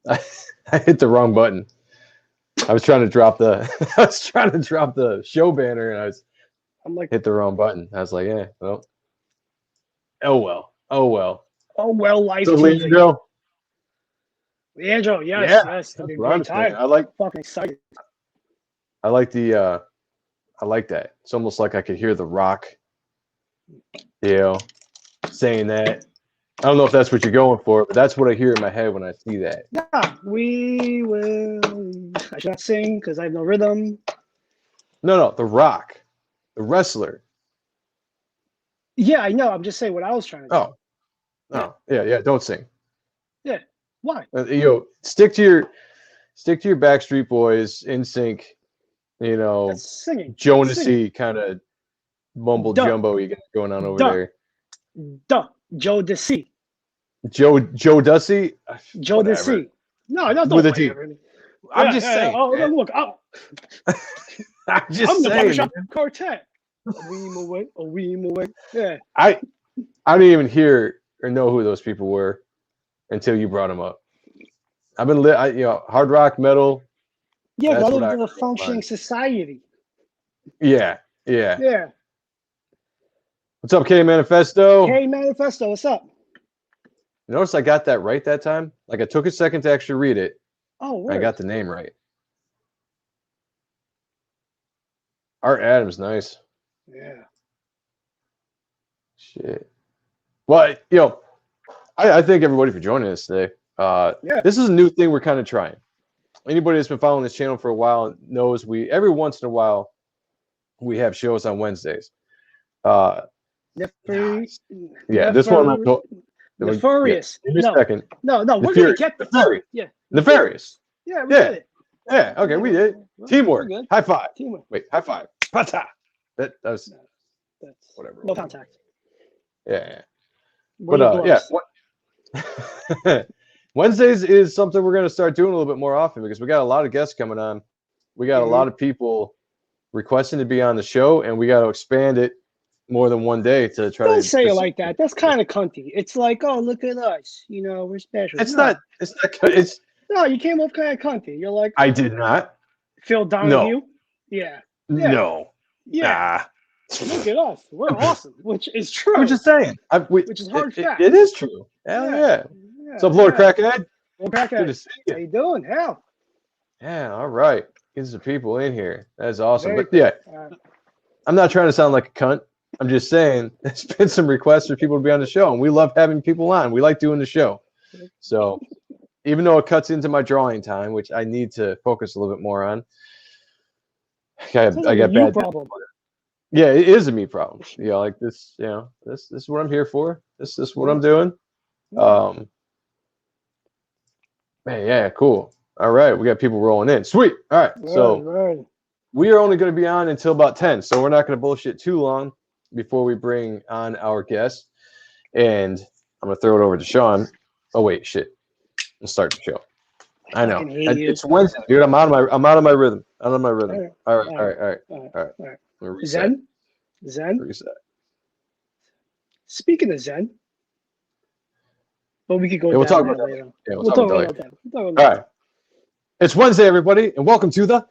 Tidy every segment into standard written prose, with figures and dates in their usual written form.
I hit the wrong button. I was trying to drop the show banner, and I'm like, hit the wrong button. I was like, yeah, well, oh well. oh well, life So TV. Leandro, Leandro, yes, yeah, yes, it's gonna be a that's what I'm great saying. time. I like Fucking excited. I like that. It's almost like I could hear The Rock, saying that. I don't know if that's what you're going for, but that's what I hear in my head when I see that. Yeah, we will. I should not sing because I have no rhythm. No, The Rock, the wrestler. Yeah, I know. I'm just saying what I was trying to do. Yeah. Don't sing. Yeah. Why? Stick to your Backstreet Boys, NSYNC, That's singing. Jonasy kind of mumble jumbo you got going on over there. Joe Desi. Joe Dussy. Joe Desi. No, don't with a D. I'm just saying. Oh, look. I'm I'm the barbershop quartet. A weem away. Yeah. I didn't even hear or know who those people were until you brought them up. I've been hard rock, metal. Yeah, relative to the functioning society. Yeah. What's up, K Manifesto? K Manifesto, what's up? Notice I got that right that time. Like, I took a second to actually read it. Oh, word. I got the name right. Art Adams, nice. Yeah. Shit. Well, I thank everybody for joining us today. This is a new thing we're kind of trying. Anybody that's been following this channel for a while knows every once in a while we have shows on Wednesdays. Nefarious. This one. Nefarious. In a second. No, we're going to get the Nefarious. Yeah. Nefarious. Yeah, we did it. Yeah, okay, we did. Teamwork. High five. Teamwork. Wait, high five. Pata. That was whatever. No contact. Yeah. But Wednesdays is something we're going to start doing a little bit more often because we got a lot of guests coming on. We got a lot of people requesting to be on the show, and we got to expand it more than one day to try Don't to say it like that. That's kind of cunty. It's like, oh, look at us. We're special. It's no, you came off kind of cunty. You're like, I did not. Phil Donahue. No. Yeah. No. Yeah. Look at us. We're awesome, which is true. I'm just saying. Which is hard fact. It is true. Hell yeah. What's up, Lord Crackhead? Lord Crackhead. Good to see you. How you doing? Hell. Yeah, all right. Get some people in here. That's awesome. Very but cool. yeah, I'm not trying to sound like a cunt. I'm just saying there's been some requests for people to be on the show, and we love having people on. We like doing the show. So even though it cuts into my drawing time, which I need to focus a little bit more on, I got bad problem. Yeah, it is a me problem. Like this, this is what I'm here for. This is what I'm doing. Man, yeah, cool. All right, we got people rolling in. Sweet. All right, so we are only going to be on until about 10, so we're not going to bullshit too long before we bring on our guest. And I'm going to throw it over to Sean. Oh wait, shit. Let's start the show. I know it's Wednesday, dude. I'm out of my rhythm. All right. Zen. Reset. Speaking of Zen, but we could go. We'll talk about that later. Yeah, we'll talk about that. All right. It's Wednesday, everybody, and welcome to the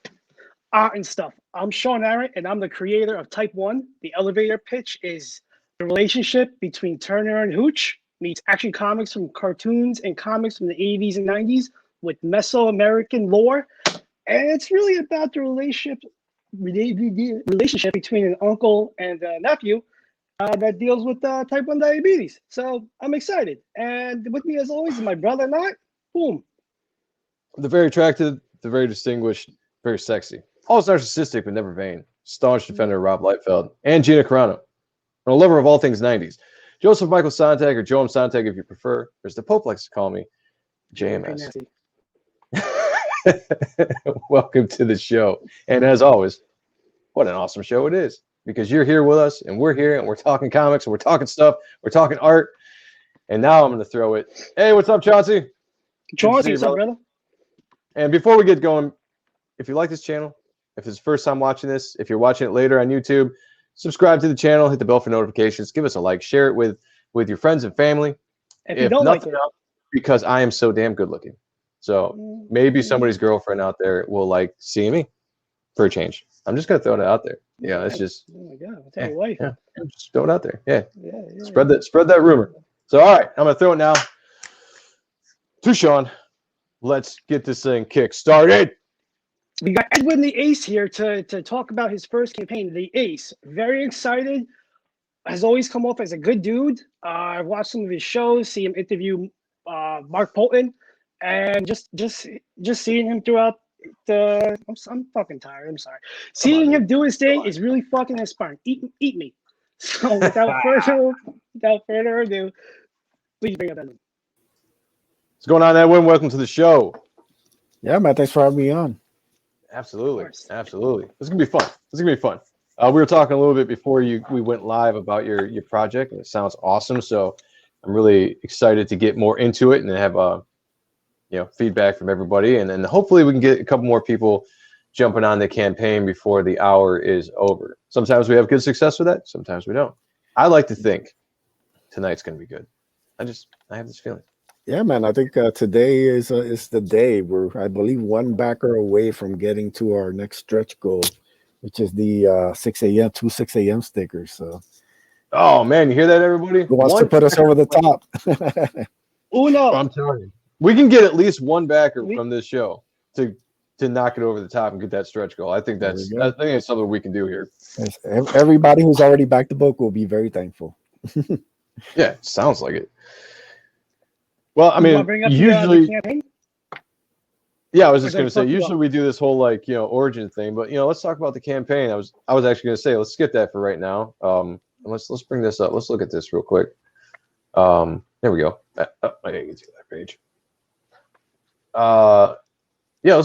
Art and Stuff. I'm Sean Ahrendt, and I'm the creator of Type 1. The elevator pitch is the relationship between Turner and Hooch meets action comics from cartoons and comics from the 80s and 90s with Mesoamerican lore. And it's really about the relationship between an uncle and a nephew that deals with type 1 diabetes. So I'm excited. And with me, as always, is my brother, Matt. Boom. The very attractive, the very distinguished, very sexy. Always narcissistic, but never vain. Staunch defender Rob Lightfeld. And Gina Carano. And a lover of all things 90s. Joseph Michael Sonntag, or Joam Sonntag if you prefer, or as the Pope likes to call me, JMS. Welcome to the show. And as always, what an awesome show it is. Because you're here with us, and we're here, and we're talking comics, and we're talking stuff, we're talking art. And now I'm going to throw it. Hey, what's up, Chauncey? Chauncey, what's up, brother? And before we get going, if you like this channel, if it's the first time watching this, if you're watching it later on YouTube, subscribe to the channel, hit the bell for notifications, give us a like, share it with your friends and family. If you don't like it, because I am so damn good looking. So maybe somebody's girlfriend out there will like seeing me for a change. I'm just gonna throw it out there. Yeah, it's just. Oh my God! Tell your wife. Yeah, just throw it out there. Yeah. Yeah. Spread that rumor. So all right, I'm gonna throw it now to Sean. Let's get this thing kick started. We got Edwin the Ace here to talk about his first campaign, the Ace. Very excited. Has always come off as a good dude. I've watched some of his shows, see him interview Mark Polton, and just seeing him throughout the. I'm fucking tired. I'm sorry. Seeing him do his thing is really fucking inspiring. Eat me. So without further ado, please bring up Edwin. What's going on, Edwin? Welcome to the show. Yeah, man. Thanks for having me on. Absolutely. This is gonna be fun. We were talking a little bit before we went live about your project, and it sounds awesome. So I'm really excited to get more into it and have feedback from everybody, and then hopefully we can get a couple more people jumping on the campaign before the hour is over. Sometimes we have good success with that. Sometimes we don't. I like to think tonight's gonna be good. I have this feeling. Yeah, man. I think today is the day. We're, I believe, one backer away from getting to our next stretch goal, which is the 6 a.m. stickers. So, oh man, you hear that, everybody? Who wants to put us over the top? Uno. I'm telling you, we can get at least one backer from this show to knock it over the top and get that stretch goal. I think that's something we can do here. Yes, everybody who's already backed the book will be very thankful. Yeah, it sounds like it. Well, I mean, usually. Yeah, I was just going to say, usually we do this whole origin thing, but let's talk about the campaign. I was actually going to say, let's skip that for right now. Let's bring this up. Let's look at this real quick. There we go. I gotta get to that page. Yeah.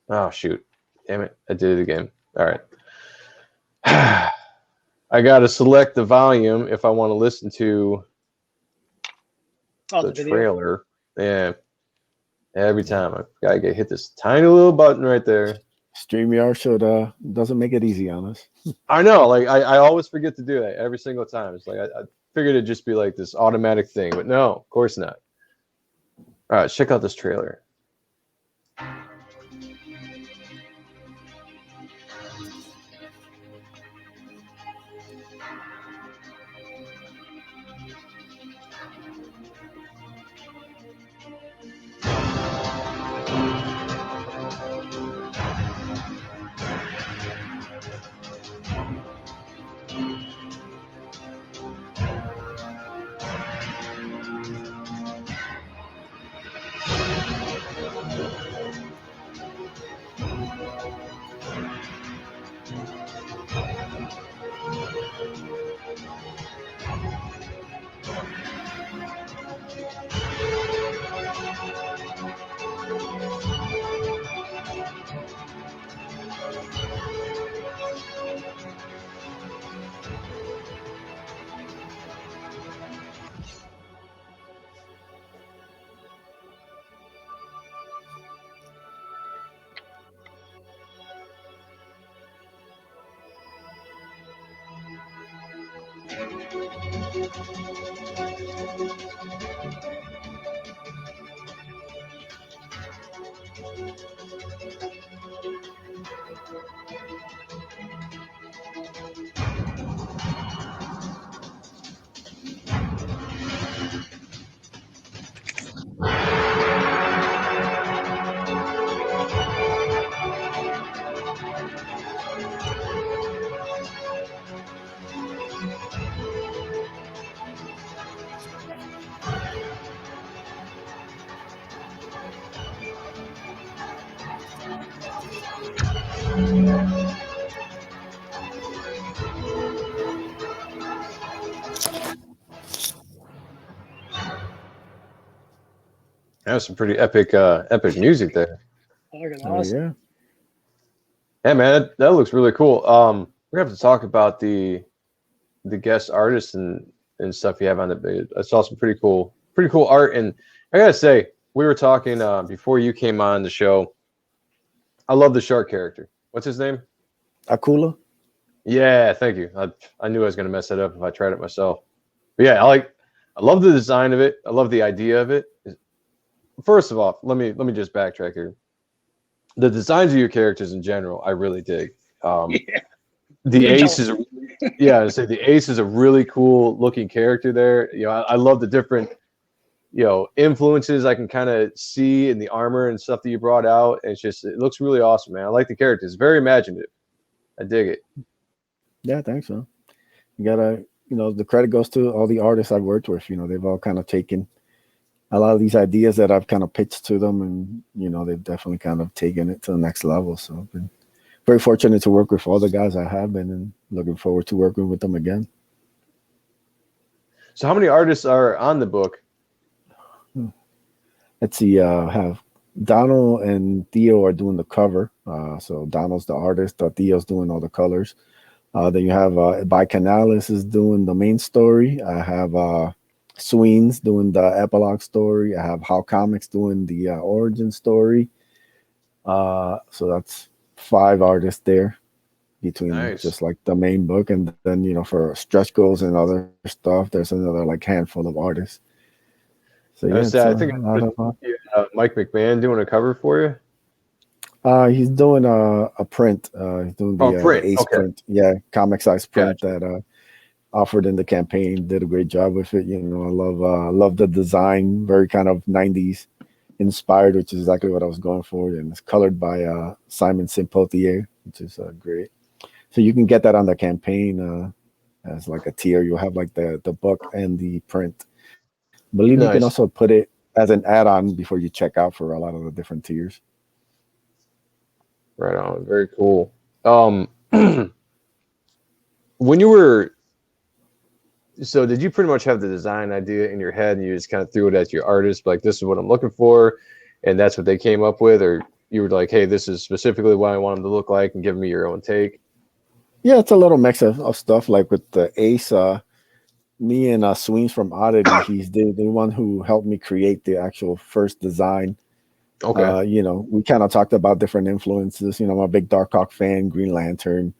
Oh shoot! Damn it! I did it again. All right. I got to select the volume if I want to listen to the trailer. Yeah. Every time I gotta hit this tiny little button right there. StreamYard doesn't make it easy on us. I know, I always forget to do that every single time. It's like I figured it'd just be like this automatic thing, but no, of course not. All right, check out this trailer. That was some pretty epic music there. Yeah. Hey man, that looks really cool. We're gonna have to talk about the guest artists and stuff you have on the page. I saw some pretty cool art, and I gotta say, we were talking before you came on the show. I love the shark character. What's his name? Akula. Yeah, thank you. I knew I was gonna mess that up if I tried it myself. But yeah, I love the design of it. I love the idea of it. first of all, let me just backtrack here. The designs of your characters in general, I really dig. The Ace is, I say the Ace is a really cool looking character there. You know, I love the different, influences I can kind of see in the armor and stuff that you brought out. It's just, it looks really awesome, man. I like the characters. Very imaginative. I dig it. Yeah, thanks, man. You gotta, the credit goes to all the artists I've worked with. They've all kind of taken a lot of these ideas that I've kind of pitched to them, and they've definitely kind of taken it to the next level. So I've been very fortunate to work with all the guys I have been, and looking forward to working with them again. So how many artists are on the book? Let's see. Have Donald and Theo are doing the cover. So Donald's the artist. Theo's doing all the colors. Then you have By Canales is doing the main story. I have Sweens doing the epilogue story. I have How Comics doing the origin story. So that's 5 artists there between just like the main book, and then for stretch goals and other stuff, there's another like handful of artists. So I think Mike McMahon doing a cover for you. He's doing a print. He's doing the Ace print. Yeah, comic size print that offered in the campaign. Did a great job with it. I love the design. Very kind of 90s inspired, which is exactly what I was going for. And it's colored by Simon Simpotier, which is great. So you can get that on the campaign as like a tier. You'll have like the book and the print. I believe you can also put it as an add-on before you check out for a lot of the different tiers. Right on. Very cool. When you were, so did you pretty much have the design idea in your head and you just kind of threw it at your artist, like this is what I'm looking for, and that's what they came up with, or you were like, hey, this is specifically what I want them to look like, and give me your own take? Yeah, it's a little mix of stuff. Like with the Ace, me and Sweens from Oddity, he's the one who helped me create the actual first design. Okay. We kind of talked about different influences. I'm a big Darkhawk fan, Green Lantern.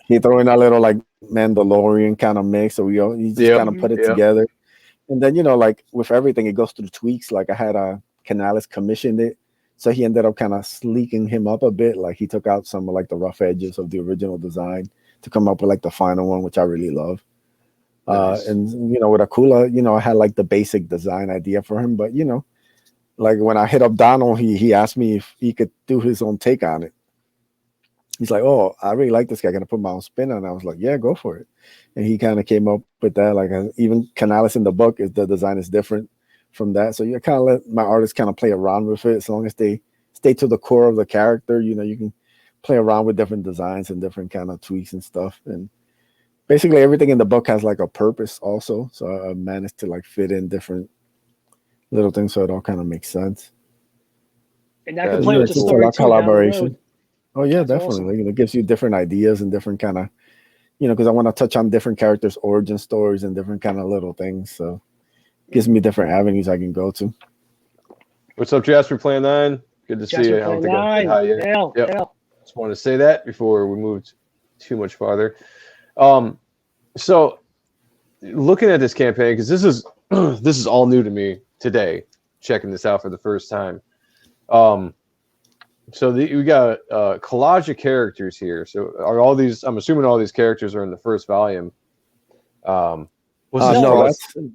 He threw in a little like Mandalorian kind of mix, so he just kind of put it together. And then like with everything, it goes through tweaks. Like I had Canales commissioned it, so he ended up kind of sleeking him up a bit. Like he took out some of like the rough edges of the original design to come up with like the final one, which I really love. Nice. And with Akula, I had like the basic design idea for him, but like when I hit up Donald, he asked me if he could do his own take on it. He's like, "Oh, I really like this guy. Gonna put my own spin on it." I was like, "Yeah, go for it." And he kind of came up with that. Like even Canales in the book, the design is different from that. So you kind of let my artists kind of play around with it, as long as they stay to the core of the character. You can play around with different designs and different kind of tweaks and stuff. And basically everything in the book has like a purpose also. So I managed to like fit in different little things so it all kind of makes sense. And that can play with the story too. Collaboration. Oh yeah, definitely. Awesome. It gives you different ideas and different kind of, because I want to touch on different characters' origin stories and different kind of little things. So it gives me different avenues I can go to. What's up, Jasper Plan 9? Good to see you. I don't think I said hi yet. Just want to say that before we moved too much farther. So looking at this campaign, because this is all new to me today, checking this out for the first time. So we got a collage of characters here. So are all these? I'm assuming all these characters are in the first volume.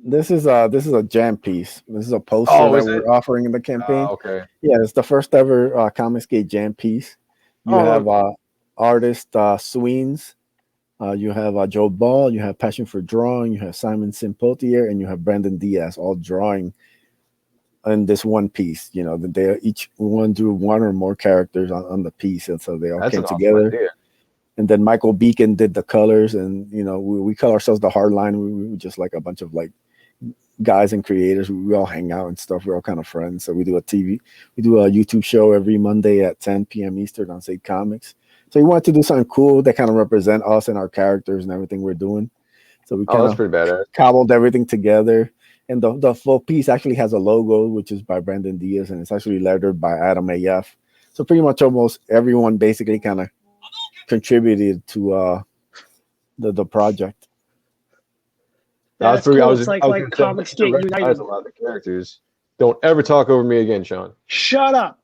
This is a jam piece. This is a poster that we're offering in the campaign. Okay. Yeah, it's the first ever Comicsgate jam piece. You have artist Sweens. You have Joe Ball. You have Passion for Drawing. You have Simon Simpotier, and you have Brandon Diaz, all drawing in this one piece. They each one drew one or more characters on the piece, and so they all came together. Idea. And then Michael Beacon did the colors, and we call ourselves the Hardline. We just like a bunch of like guys and creators. We all hang out and stuff. We're all kind of friends. So we do a YouTube show every Monday at 10 p.m. Eastern on State Comics. So we wanted to do something cool that kind of represent us and our characters and everything we're doing. So we kind of cobbled everything together. And the full piece actually has a logo, which is by Brandon Diaz, and it's actually lettered by Adam AF. So pretty much almost everyone basically kind of contributed to the project. That's cool. It's like Comicsgate United. A lot of the characters. Don't ever talk over me again, Sean. Shut up.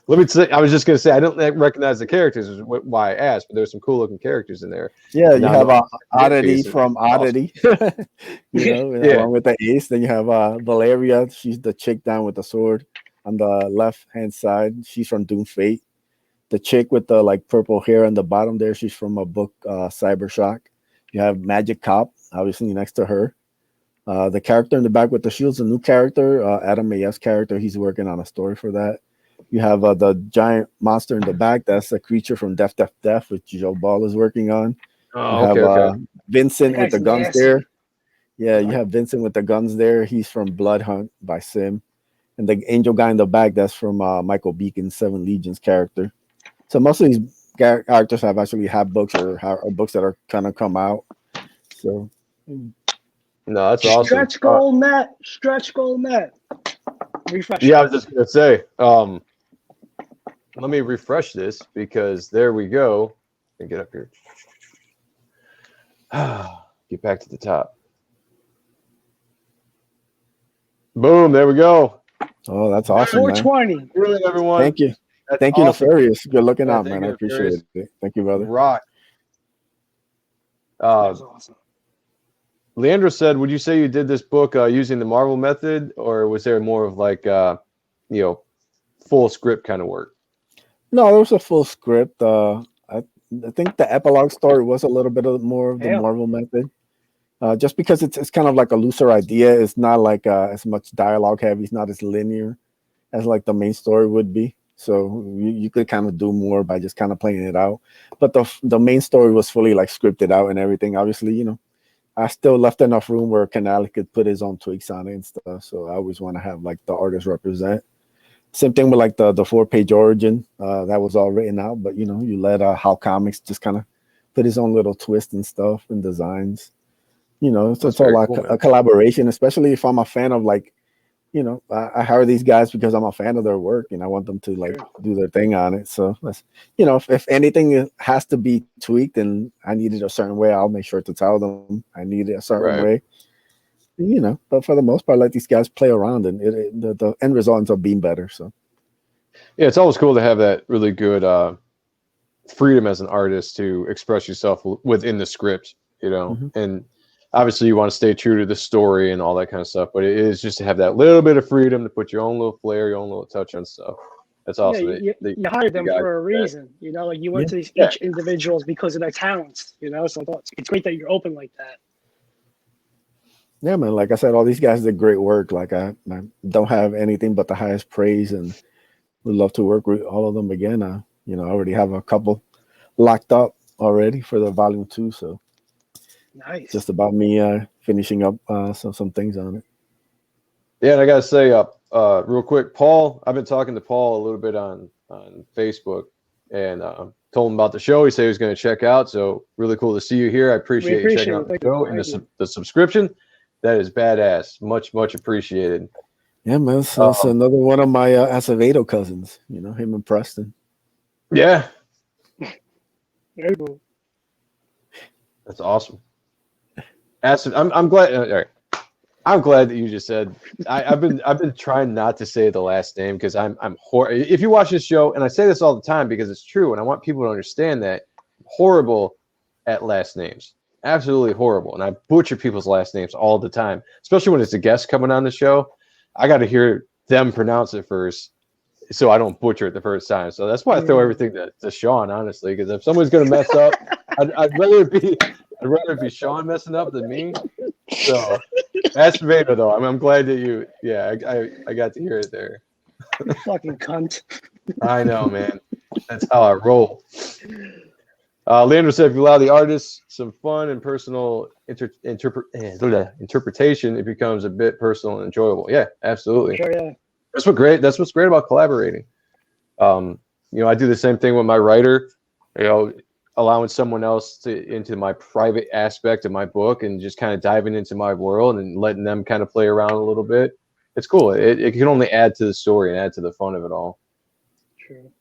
Let me say, I was just going to say, I don't recognize the characters, is why I asked, but there's some cool looking characters in there. Yeah, you have Oddity from Oddity, awesome. Along with the Ace. Then you have Valeria. She's the chick down with the sword on the left hand side. She's from Doom Fate. The chick with the like purple hair on the bottom there, she's from a book, Cyber Shock. You have Magic Cop, obviously next to her. The character in the back with the shield's a new character, Adam A.S. character. He's working on a story for that. You have the giant monster in the back. That's a creature from Death, which Joe Ball is working on. Oh, you have okay. Vincent with the guns nasty. there. Yeah, you have Vincent with the guns there. He's from Blood Hunt by Sim. And the angel guy in the back, that's from Michael Beacon's Seven Legions character. So most of these characters have actually had books or books that are kind of come out. So, no, that's awesome. Stretch goal net. Stretch goal net. Refresh. Yeah, I was just gonna say. Let me refresh this because there we go. And get up here. Get back to the top. Boom! There we go. Oh, that's awesome, 420. man. Brilliant, everyone. Thank you. That's Thank you, awesome. Nefarious. Good looking out, man. I Nefarious. appreciate it. Thank you, brother. Rock. That's awesome. Leandro said, would you say you did this book using the Marvel method, or was there more of like, full script kind of work? No, there was a full script. I think the epilogue story was a little bit more of the Marvel method. Just because it's kind of like a looser idea. It's not like as much dialogue heavy. It's not as linear as like the main story would be. So you could kind of do more by just kind of playing it out. But the main story was fully like scripted out and everything. Obviously, I still left enough room where Canale could put his own tweaks on it and stuff. So I always want to have like the artist represent. Same thing with like the 4-page origin. That was all written out, but you let How Comics just kind of put his own little twist and stuff and designs. So it's all like a collaboration, especially if I'm a fan of like, I hire these guys because I'm a fan of their work and I want them to like do their thing on it. So that's, if anything has to be tweaked and I need it a certain way, I'll make sure to tell them I need it a certain way. But for the most part, let these guys play around and the end result ends up being better. So yeah, it's always cool to have that really good freedom as an artist to express yourself within the script, and obviously you want to stay true to the story and all that kind of stuff, but it is just to have that little bit of freedom to put your own little flair, your own little touch on stuff. That's awesome. Yeah, you hired them for a reason, like you went to each individuals because of their talents, so it's great that you're open like that. Yeah, man, like I said, all these guys did great work. Like I don't have anything but the highest praise and would love to work with all of them again. I already have a couple locked up already for the volume 2, so nice. Just about me finishing up some things on it. Yeah, and I gotta say, real quick, Paul. I've been talking to Paul a little bit on Facebook, and told him about the show. He said he was going to check out. So really cool to see you here. I appreciate you checking out the show and the subscription. That is badass. Much appreciated. Yeah, man. So that's another one of my Acevedo cousins. Him and Preston. Yeah. Very cool. That's awesome. I'm glad. All right. I'm glad that you just said. I've been trying not to say the last name because I'm if you watch this show, and I say this all the time because it's true, and I want people to understand that I'm horrible at last names. Absolutely horrible, and I butcher people's last names all the time, especially when it's a guest coming on the show. I got to hear them pronounce it first, so I don't butcher it the first time. So that's why I throw everything to Sean, honestly, because if someone's gonna mess up, I'd rather it be Sean messing up than me. So that's Vader, though. I'm glad that you. Yeah, I got to hear it there. You fucking cunt. I know, man. That's how I roll. Leandro said, if you allow the artist some fun and personal interpretation, it becomes a bit personal and enjoyable. Yeah, absolutely. Sure, yeah. That's what's great about collaborating. I do the same thing with my writer. Allowing someone else into my private aspect of my book and just kind of diving into my world and letting them kind of play around a little bit. It's cool. It can only add to the story and add to the fun of it all. True.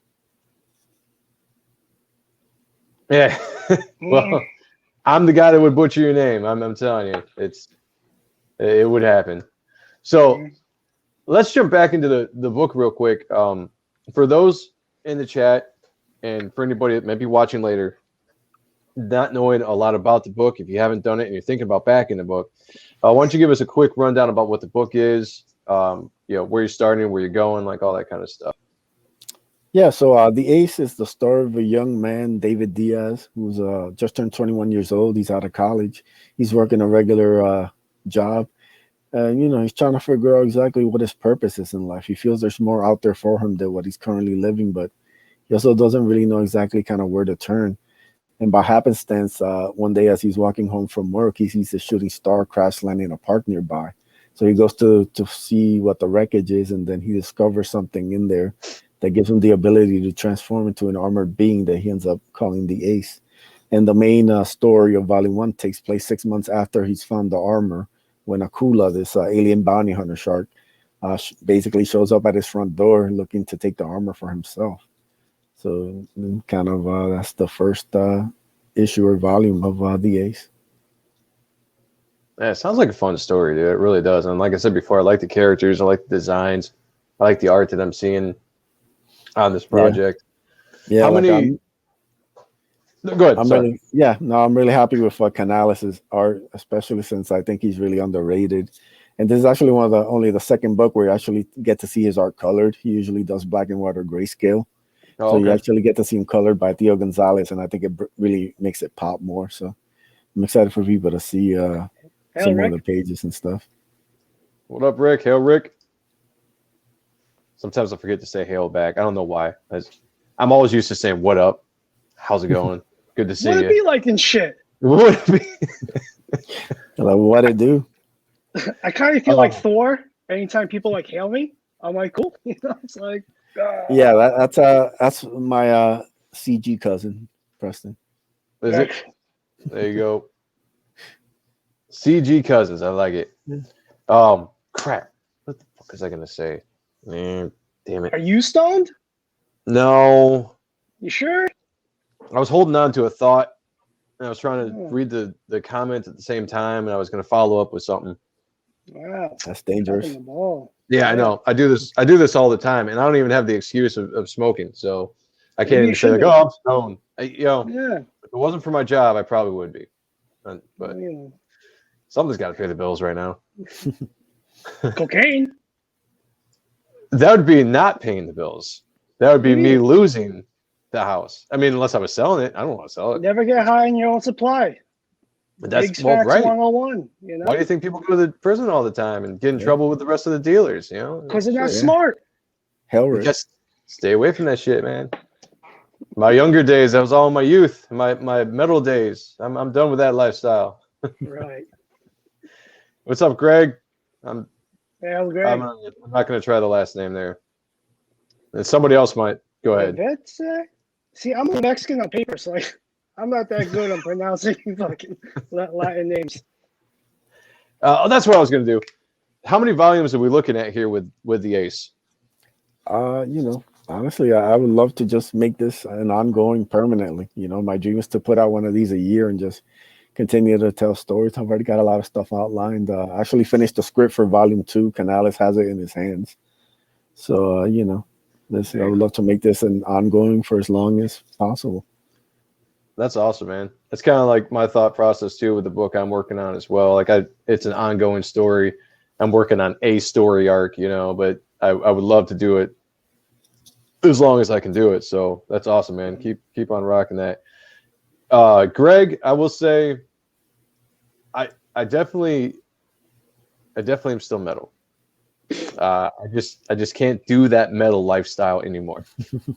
Yeah. Well, I'm the guy that would butcher your name. I'm telling you, it's It would happen. So let's jump back into the book real quick. For those in the chat and for anybody that may be watching later, not knowing a lot about the book, if you haven't done it and you're thinking about backing the book, why don't you give us a quick rundown about what the book is, where you're starting, where you're going, like all that kind of stuff. Yeah, so The Ace is the story of a young man, David Diaz, who's just turned 21 years old. He's out of college. He's working a regular job. And, he's trying to figure out exactly what his purpose is in life. He feels there's more out there for him than what he's currently living, but he also doesn't really know exactly kind of where to turn. And by happenstance, one day as he's walking home from work, he sees a shooting star crash landing in a park nearby. So he goes to see what the wreckage is, and then he discovers something in there that gives him the ability to transform into an armored being that he ends up calling the Ace. And the main story of Volume 1 takes place 6 months after he's found the armor, when Akula, this alien bounty hunter shark, basically shows up at his front door looking to take the armor for himself. So kind of that's the first issue or volume of The Ace. Yeah, it sounds like a fun story, dude. It really does. And like I said before, I like the characters, I like the designs, I like the art that I'm seeing on this project. Yeah. How many? Go ahead. I'm really happy with Canales' art, especially since I think he's really underrated. And this is actually only the second book where you actually get to see his art colored. He usually does black and white or grayscale. So you actually get to see him colored by Theo Gonzalez, and I think it really makes it pop more. So I'm excited for people to see some more of the pages and stuff. What up, Rick? Hail, Rick. Sometimes I forget to say hail back. I don't know why. I'm always used to saying, what up? How's it going? Good to see you. What it be like in shit? What it be? Like, what it do? I kind of feel like Thor. Anytime people like hail me, I'm like, cool. It's like, yeah, that's my CG cousin, Preston. Is it? There you go. CG cousins, I like it. Crap. What the fuck was I gonna say? Man, damn it. Are you stoned? No. You sure? I was holding on to a thought, and I was trying to read the comment at the same time, and I was gonna follow up with something. Wow, that's dangerous. Yeah, I know. I do this all the time, and I don't even have the excuse of smoking, so I can't even say like, "Oh, I'm stoned." If it wasn't for my job, I probably would be. But something's got to pay the bills right now. Cocaine. That would be not paying the bills. That would be me losing the house. I mean, unless I was selling it, I don't want to sell it. Never get high in your own supply. But that's right. 101. Why do you think people go to the prison all the time and get in trouble with the rest of the dealers? Because they're not smart. Hell, just stay away from that shit, man. My younger days, that was all my youth, my metal days. I'm done with that lifestyle. Right. What's up, Greg? Greg. I'm not going to try the last name there. And somebody else might. Go ahead. See, I'm a Mexican on paper, so I'm not that good on pronouncing fucking Latin names. That's what I was going to do. How many volumes are we looking at here with the Ace? Honestly, I would love to just make this an ongoing permanently. My dream is to put out one of these a year and just continue to tell stories. I've already got a lot of stuff outlined. I actually finished the script for Volume 2. Canales has it in his hands. So, I would love to make this an ongoing for as long as possible. That's awesome, man. That's kind of like my thought process too with the book I'm working on as well. Like it's an ongoing story. I'm working on a story arc, but I would love to do it as long as I can do it. So that's awesome, man. Keep on rocking that. Greg, I will say I definitely am still metal. I just can't do that metal lifestyle anymore.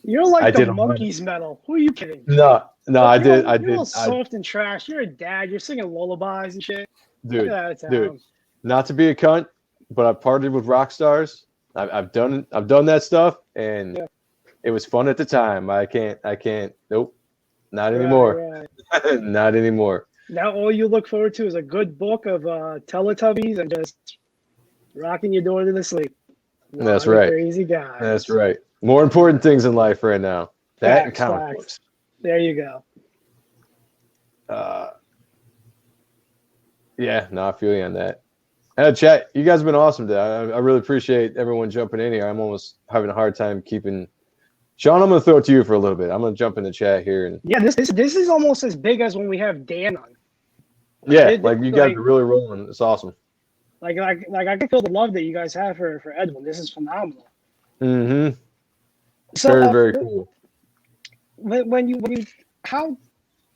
You're like the monkeys metal. Who are you kidding? No, I did. You're all soft and trash. You're a dad. You're singing lullabies and shit. Dude. Not to be a cunt, but I've partied with rock stars. I've done that stuff, and it was fun at the time. I can't. Nope, not anymore. Right. Not anymore. Now all you look forward to is a good book of Teletubbies and just rocking your door to the sleep. That's right. Crazy guy. That's right. More important things in life right now. That and comic books. There you go. I feel you on that. Chat, you guys have been awesome today. I really appreciate everyone jumping in here. I'm almost having a hard time keeping. Sean, I'm going to throw it to you for a little bit. I'm going to jump in the chat here. And yeah, this is almost as big as when we have Dan on. Yeah, like you guys are really rolling. It's awesome. Like I can feel the love that you guys have for Edwin. This is phenomenal. Mm-hmm. So very cool. When you all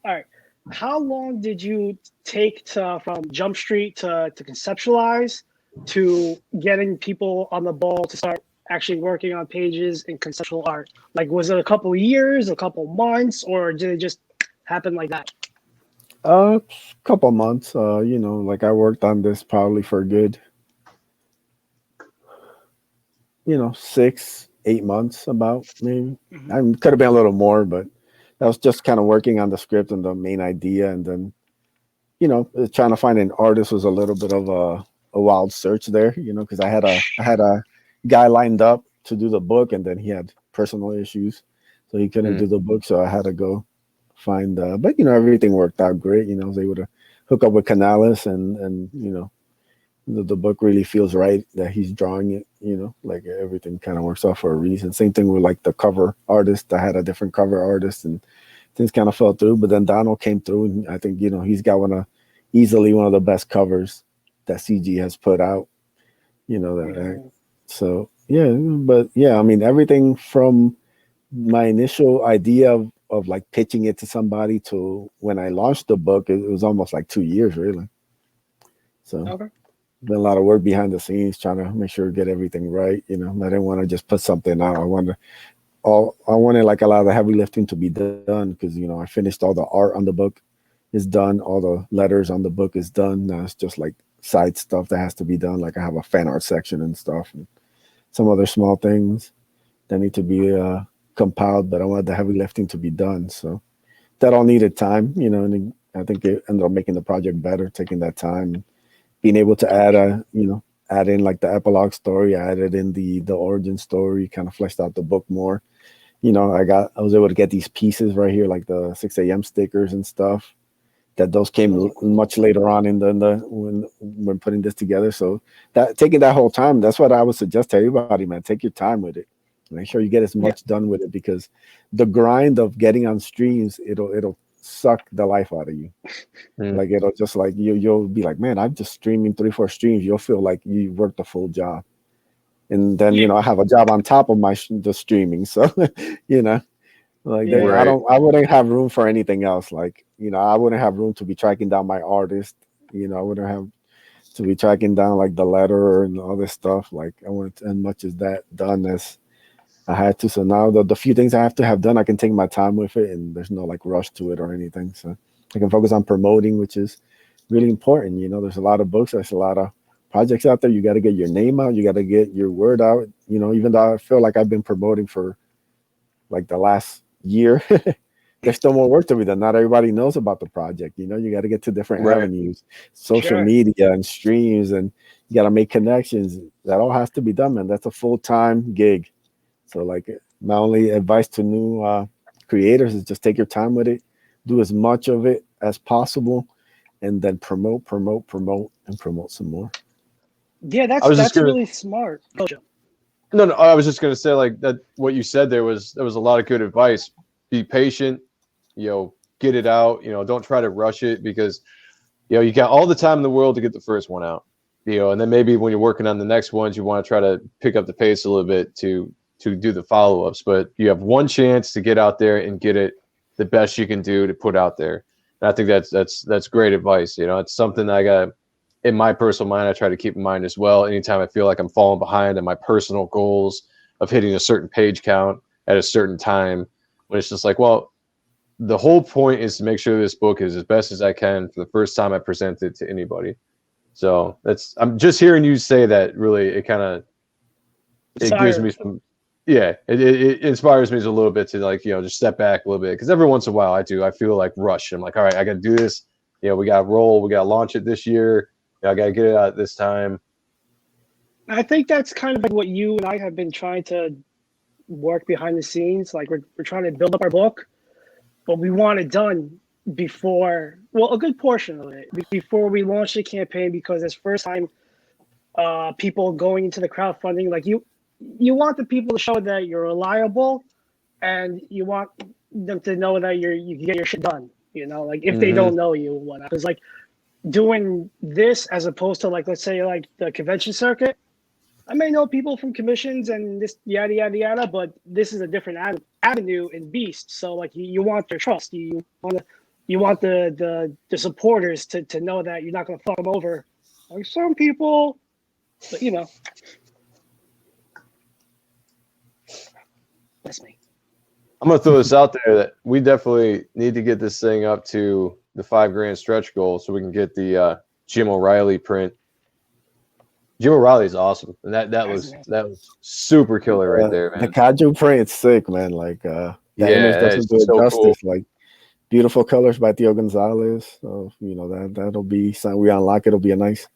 right, how long did you take from Jump Street to conceptualize to getting people on the ball to start actually working on pages and conceptual art? Like, was it a couple of years, a couple of months, or did it just happen like that? Couple months. Like I worked on this probably for a good, 6-8 months, about maybe. Mm-hmm. I could have been a little more, but I was just kind of working on the script and the main idea, and then, trying to find an artist was a little bit of a wild search there, because I had a guy lined up to do the book, and then he had personal issues, so he couldn't do the book, so I had to go find. But everything worked out great. I was able to hook up with Canales, and the book really feels right that he's drawing it. Like everything kind of works out for a reason. Same thing with like the cover artist. I had a different cover artist, and things kind of fell through. But then Donald came through, and I think he's got easily one of the best covers that CG has put out. So yeah, but yeah, I mean everything from my initial idea of like pitching it to somebody to when I launched the book, it was almost like 2 years really. So been a lot of work behind the scenes trying to make sure we get everything right. I didn't want to just put something out. I wanted like a lot of the heavy lifting to be done because I finished all the art on the book is done, all the letters on the book is done. Now it's just like side stuff that has to be done. Like I have a fan art section and stuff, and some other small things that need to be compiled, but I wanted the heavy lifting to be done. So that all needed time, and I think it ended up making the project better, taking that time, and being able to add add in like the epilogue story, I added in the origin story, kind of fleshed out the book more. I was able to get these pieces right here, like the 6 a.m. stickers and stuff. That those came much later on in when putting this together. So that taking that whole time, that's what I would suggest to everybody, man. Take your time with it. Make sure you get as much done with it, because the grind of getting on streams, it'll suck the life out of you. Like it'll just like you'll be like, man, I'm just streaming 3-4 streams. You'll feel like you worked a full job, and then I have a job on top of the streaming. So I wouldn't have room for anything else. Like I wouldn't have room to be tracking down my artist. I wouldn't have to be tracking down like the letter and all this stuff. Like I want as much as that done as I had to. So now the few things I have to have done, I can take my time with it, and there's no like rush to it or anything. So I can focus on promoting, which is really important. There's a lot of books, there's a lot of projects out there. You got to get your name out, you got to get your word out. Even though I feel like I've been promoting for like the last year, there's still more work to be done. Not everybody knows about the project. You got to get to different avenues, social media and streams, and you got to make connections. That all has to be done, man. That's a full-time gig. So like my only advice to new creators is just take your time with it, do as much of it as possible, and then promote some more. Yeah, that's really smart. No, I was just gonna say like that. What you said there was a lot of good advice. Be patient, get it out. Don't try to rush it, because you got all the time in the world to get the first one out. And then maybe when you're working on the next ones, you want to try to pick up the pace a little bit to do the follow-ups. But you have one chance to get out there and get it the best you can do to put out there. And I think that's great advice. It's something I got in my personal mind. I try to keep in mind as well. Anytime I feel like I'm falling behind on my personal goals of hitting a certain page count at a certain time, when it's just like, well, the whole point is to make sure this book is as best as I can for the first time I present it to anybody. So I'm just hearing you say that, really, it gives me some, it inspires me a little bit to like, just step back a little bit. Because every once in a while I feel like rush. I'm like, all right, I got to do this. We got to roll. We got to launch it this year. I got to get it out this time. I think that's kind of like what you and I have been trying to work behind the scenes. Like we're trying to build up our book, but we want it done before, a good portion of it, before we launch the campaign, because it's first time people going into the crowdfunding. Like you want the people to show that you're reliable, and you want them to know that you can get your shit done. You know, like if they don't know you, whatnot. Because like doing this as opposed to like, let's say like the convention circuit, I may know people from commissions and this yada yada yada, but this is a different avenue in Beast. So like you want their trust. You want the supporters to know that you're not going to fuck them over. Like some people, but you know, that's me. I'm gonna throw this out there that we definitely need to get this thing up to the $5,000 stretch goal so we can get the Jim O'Reilly print. Jim O'Reilly is awesome, and that was super killer right there, man. The Kaiju print's sick, man. Like that image doesn't do it so justice. Cool. Like beautiful colors by Theo Gonzalez. So you know that'll be something we unlock. It'll be a nice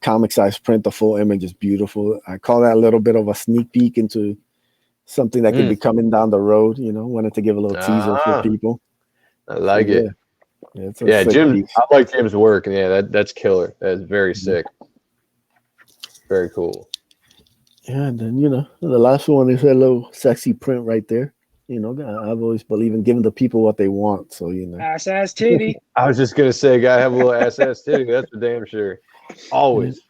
comic size print. The full image is beautiful. I call that a little bit of a sneak peek into something that could be coming down the road. You know, wanted to give a little teaser for people. I like it. Yeah, Jim. I like Jim's work, and yeah, that's killer. That's very sick. Very cool. Yeah, and then you know the last one is a little sexy print right there. You know, I've always believed in giving the people what they want. So you know, ass titty. I was just gonna say, gotta have a little ass titty. That's for damn sure. Always.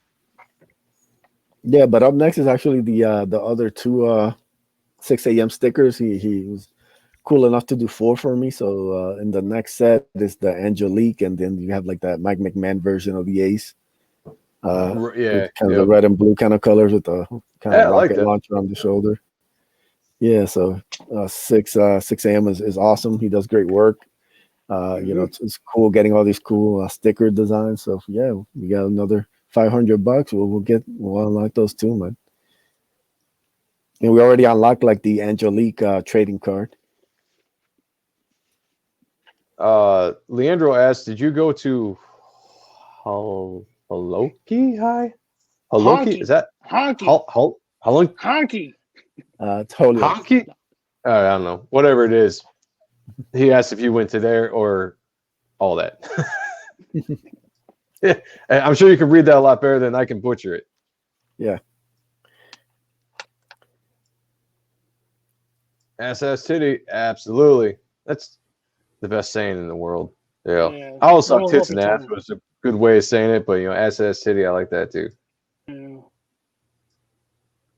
Yeah, but up next is actually the other two 6 a.m. stickers. He was cool enough to do 4 for me. So in the next set is the Angelique, and then you have like that Mike McMahon version of the Ace. Kind of the red and blue kind of colors with the kind of rocket launcher on the shoulder. Yeah, so 6 a.m. is awesome. He does great work. You know, it's cool getting all these cool sticker designs. So yeah, we got another $500. We'll unlock those too, man. And we already unlocked like the Angelique trading card. Leandro asked, "Did you go to Holoki High? Holoki? Is that Honky? Honky? Totally. Honky? I don't know. Whatever it is. He asked if you went to there or all that. Yeah, I'm sure you can read that a lot better than I can butcher it. Yeah. Ass titty, absolutely. That's the best saying in the world. Yeah. I also suck tits and ass was a good way of saying it, but you know, ass titty, I like that too. Yeah.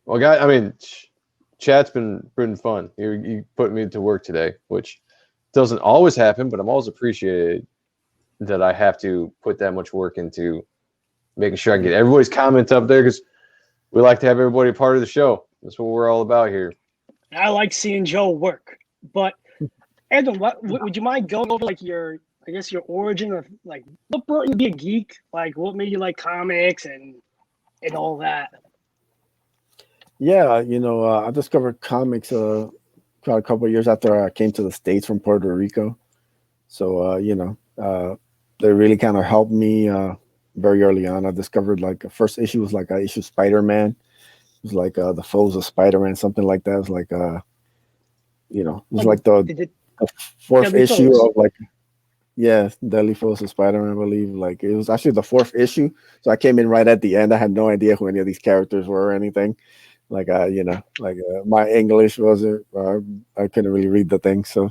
Well, guys, I mean, chat's been fun. You put me to work today, which doesn't always happen, but I'm always appreciated that I have to put that much work into making sure I can get everybody's comments up there because we like to have everybody part of the show. That's what we're all about here. I like seeing Joe work, but Edwin, what would you mind going over like your origin of like what brought you to be a geek? Like what made you like comics and all that? Yeah, you know, I discovered comics probably a couple of years after I came to the States from Puerto Rico. So you know, they really kind of helped me very early on. I discovered like the first issue was like issue Spider-Man. It was like the Foes of Spider-Man, something like that. It was like you know, it was like the 4th issue of like Deadly Foes of Spider-Man, I believe. Like it was actually the 4th issue. So I came in right at the end. I had no idea who any of these characters were or anything. Like you know, like my English wasn't I couldn't really read the thing. So,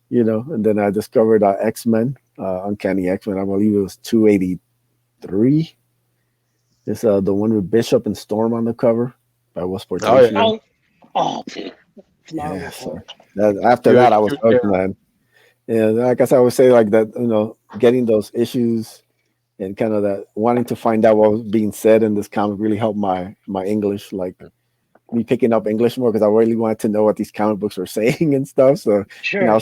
you know, and then I discovered X-Men, Uncanny X-Men. I believe it was 283. It's the one with Bishop and Storm on the cover by Westport. Yeah. So after that, I was hooked, man. And I guess I would say like that, you know, getting those issues and kind of that wanting to find out what was being said in this comic really helped my English, like me picking up English more because I really wanted to know what these comic books were saying and stuff. So you know, I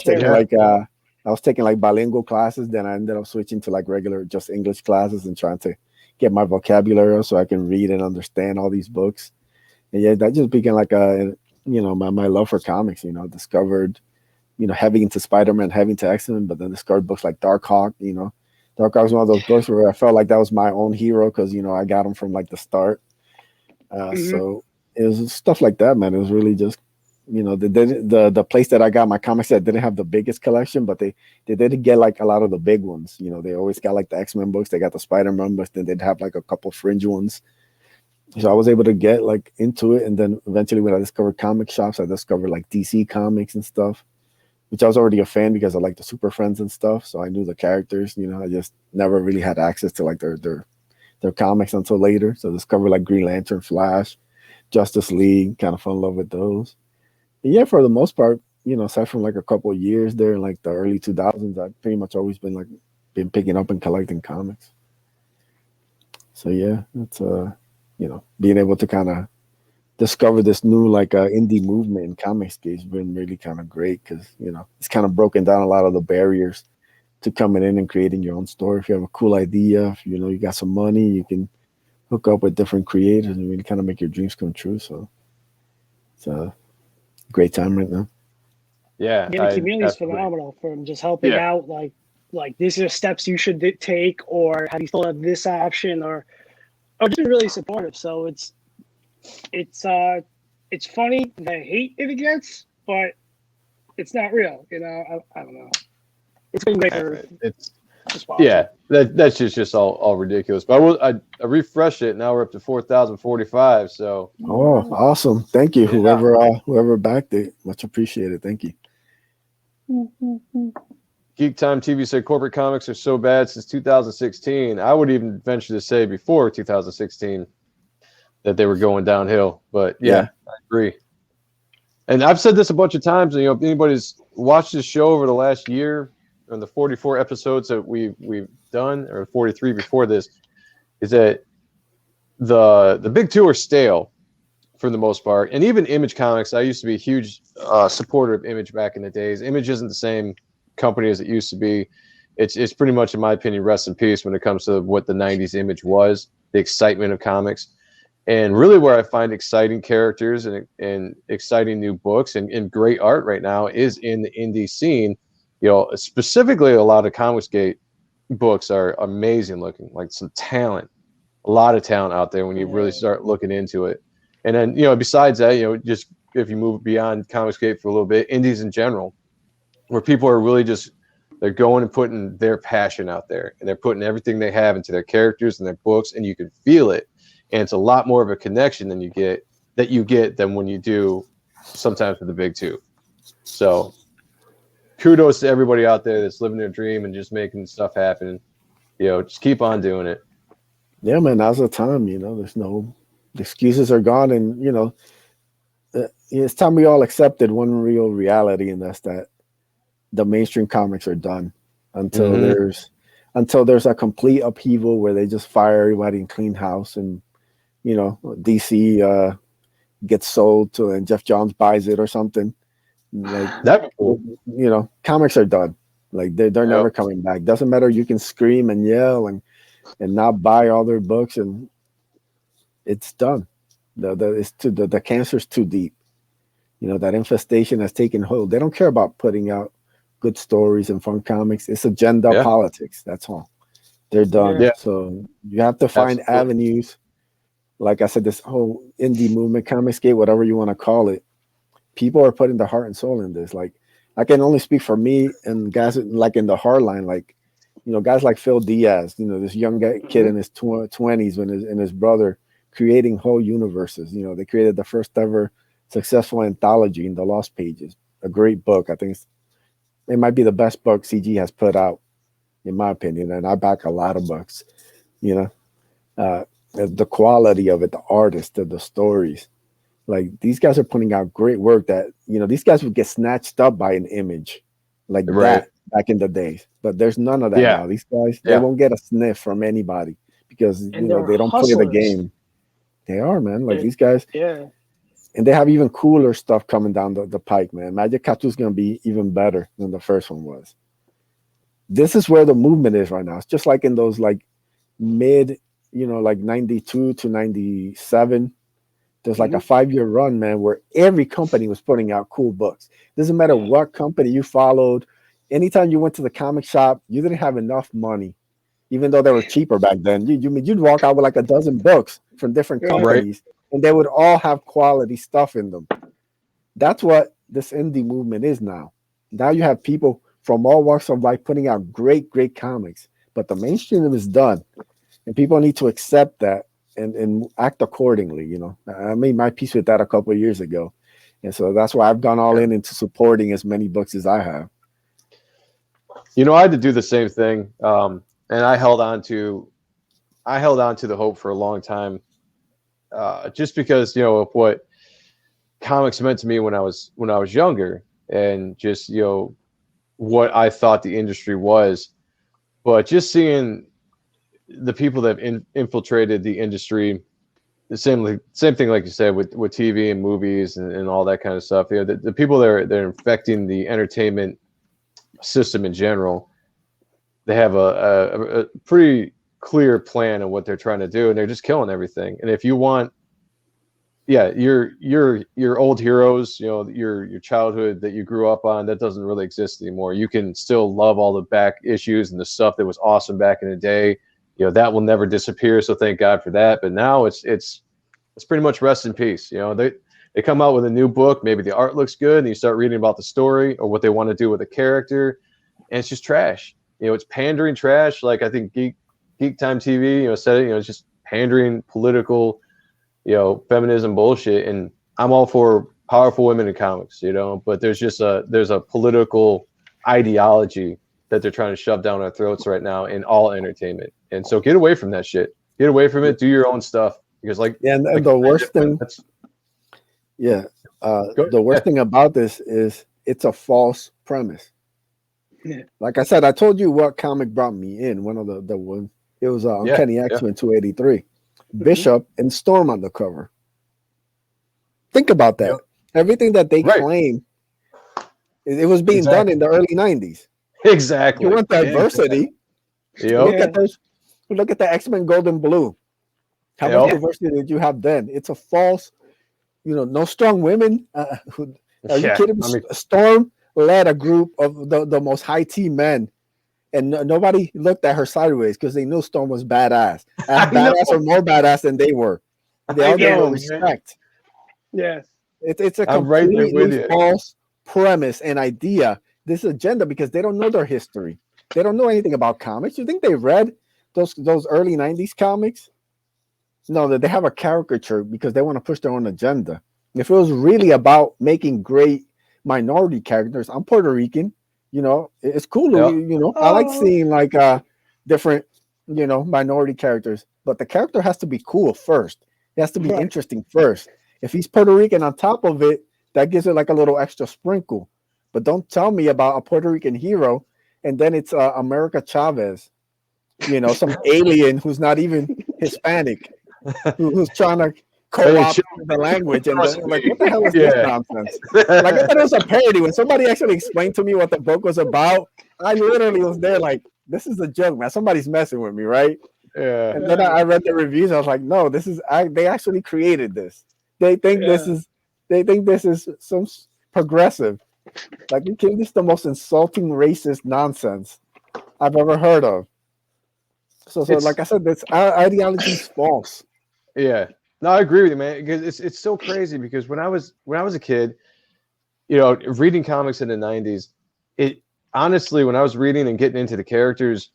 was taking like bilingual classes. Then I ended up switching to like regular just English classes and trying to get my vocabulary so I can read and understand all these books. And yeah, that just became like you know, my love for comics. You know, discovered, you know, heavy into Spider-Man, heavy into X-Men, but then discovered books like Darkhawk. You know, Darkhawk was one of those books where I felt like that was my own hero because, you know, I got him from like the start. So it was stuff like that, man. It was really just, you know, the place that I got my comics at didn't have the biggest collection, but they did get like a lot of the big ones. You know, they always got like the X-Men books, they got the Spider-Man books, then they'd have like a couple fringe ones. So I was able to get like into it, and then eventually when I discovered comic shops, I discovered like DC Comics and stuff, which I was already a fan because I like the Super Friends and stuff. So I knew the characters. I just never really had access to like their comics until later. So I discovered like Green Lantern, Flash, Justice League, kind of fell in love with those. And yeah, for the most part, aside from like a couple of years there in like the early 2000s, I've pretty much always been picking up and collecting comics. So yeah, it's being able to kind of discover this new like indie movement in comics has been really kind of great because it's kind of broken down a lot of the barriers to coming in and creating your own story. If you have a cool idea, if you got some money, you can hook up with different creators and really kind of make your dreams come true. So it's a great time right now. Yeah, the community is phenomenal from just helping out. Like these are steps you should take, or have you thought of this option, or just really supportive. So it's funny the hate it gets, but it's not real. I don't know. It's been great for that's just all ridiculous. But I refreshed it. Now we're up to 4,045. So awesome! Thank you, whoever backed it. Much appreciated. Thank you. Geek Time TV said corporate comics are so bad since 2016. I would even venture to say before 2016 that they were going downhill. But yeah. I agree. And I've said this a bunch of times. If anybody's watched this show over the last year, and the 44 episodes that we've done, or 43 before this, is that the big two are stale for the most part. And even Image Comics, I used to be a huge supporter of Image back in the days. Image isn't the same company as it used to be. It's pretty much, in my opinion, rest in peace when it comes to what the 90s Image was, the excitement of comics. And really where I find exciting characters and exciting new books and great art right now is in the indie scene. Specifically a lot of Comicsgate books are amazing looking, like some talent, a lot of talent out there when you really start looking into it. And then, besides that, just if you move beyond Comicsgate for a little bit, indies in general, where people are really they're going and putting their passion out there, and they're putting everything they have into their characters and their books, and you can feel it. And it's a lot more of a connection than you get than when you do sometimes with the big two. So kudos to everybody out there that's living their dream and just making stuff happen. Just keep on doing it. Yeah, man, now's the time. There's no excuses are gone, and it's time we all accepted one real reality, and that's that the mainstream comics are done until there's a complete upheaval where they just fire everybody and clean house, and DC gets sold to and Jeff Johns buys it or something. Like that'd be cool. Comics are done. Like they're never coming back. Doesn't matter. You can scream and yell and not buy all their books, and it's done. The cancer's too deep. That infestation has taken hold. They don't care about putting out good stories and fun comics. It's agenda politics. That's all. They're done. Yeah. So you have to find avenues. Like I said, this whole indie movement, Comicsgate, whatever you want to call it, people are putting their heart and soul in this. Like, I can only speak for me and guys like in the hard line, like, guys like Phil Diaz, this young kid in his 20s and his brother creating whole universes. They created the first ever successful anthology in the Lost Pages, a great book. I think it might be the best book CG has put out, in my opinion. And I back a lot of books, the quality of it, the artist, the stories. Like, these guys are putting out great work that, these guys would get snatched up by an Image like that back in the days. But there's none of that now. These guys, they won't get a sniff from anybody because, they don't play the game. They are, man. Like, these guys. Yeah. And they have even cooler stuff coming down the pike, man. Magic Tattoo's going to be even better than the first one was. This is where the movement is right now. It's just like in those, like, mid, like 92 to 97. There's like a 5-year run, man, where every company was putting out cool books. Doesn't matter what company you followed. Anytime you went to the comic shop, you didn't have enough money, even though they were cheaper back then. You'd walk out with like a dozen books from different companies, and they would all have quality stuff in them. That's what this indie movement is now. Now you have people from all walks of life putting out great, great comics, but the mainstream is done, and people need to accept that and act accordingly. You know, I made my peace with that a couple of years ago, and so that's why I've gone all in into supporting as many books as I have. You know, I had to do the same thing, and I held on to the hope for a long time, just because, you know, of what comics meant to me when I was younger, and just, you know, what I thought the industry was. But just seeing the people that have infiltrated the industry, the same thing like you said with TV and movies and all that kind of stuff. You know, the people that are infecting the entertainment system in general, they have a pretty clear plan of what they're trying to do, and they're just killing everything. And if you want, yeah, your old heroes, you know, your childhood that you grew up on, that doesn't really exist anymore. You can still love all the back issues and the stuff that was awesome back in the day. You know, that will never disappear. So thank God for that. But now it's pretty much rest in peace. You know, they come out with a new book, maybe the art looks good, and you start reading about the story or what they want to do with a character, and it's just trash. You know, it's pandering trash. Like, I think Geek Time TV, you know, said it. You know, it's just pandering political, you know, feminism bullshit. And I'm all for powerful women in comics, you know, but there's a political ideology that they're trying to shove down our throats right now in all entertainment. And so get away from that shit. Get away from it. Do your own stuff. Because the worst thing, the worst thing about this is it's a false premise. Yeah. Like I said, I told you what comic brought me in. One of the one, it was Uncanny X-Men 283. Bishop and Storm on the cover. Think about that. Yep. Everything that they claim, it was being done in the early 90s. Exactly. You want diversity. Yep. Look at the X-Men Gold and Blue. How much diversity did you have then? It's a false, you know, no strong women. Are you kidding me? I mean, Storm led a group of the most high T men, and nobody looked at her sideways because they knew Storm was badass. Badass or more badass than they were. They all gave her respect. Yeah. It's a completely false premise and idea, this agenda, because they don't know their history. They don't know anything about comics. You think they read those early 90s comics? No, that they have a caricature because they want to push their own agenda. If it was really about making great minority characters, I'm Puerto Rican, you know, it's cool. You know, I like seeing like different, you know, minority characters, but the character has to be cool first. It has to be interesting first. If he's Puerto Rican on top of it, that gives it like a little extra sprinkle. But don't tell me about a Puerto Rican hero and then it's America Chavez, you know, some alien who's not even Hispanic, who's trying to co-opt the language, and like, what the hell is this nonsense? Like, I thought it was a parody. When somebody actually explained to me what the book was about, I literally was there like, this is a joke, man. Somebody's messing with me, right? Yeah. And then I read the reviews. I was like, no, they actually created this. They think this is some progressive. Like, this is the most insulting racist nonsense I've ever heard of. So like I said, this ideology is false. Yeah. No, I agree with you, man. Because it's so crazy. Because when I was a kid, you know, reading comics in the 90s, it honestly, when I was reading and getting into the characters,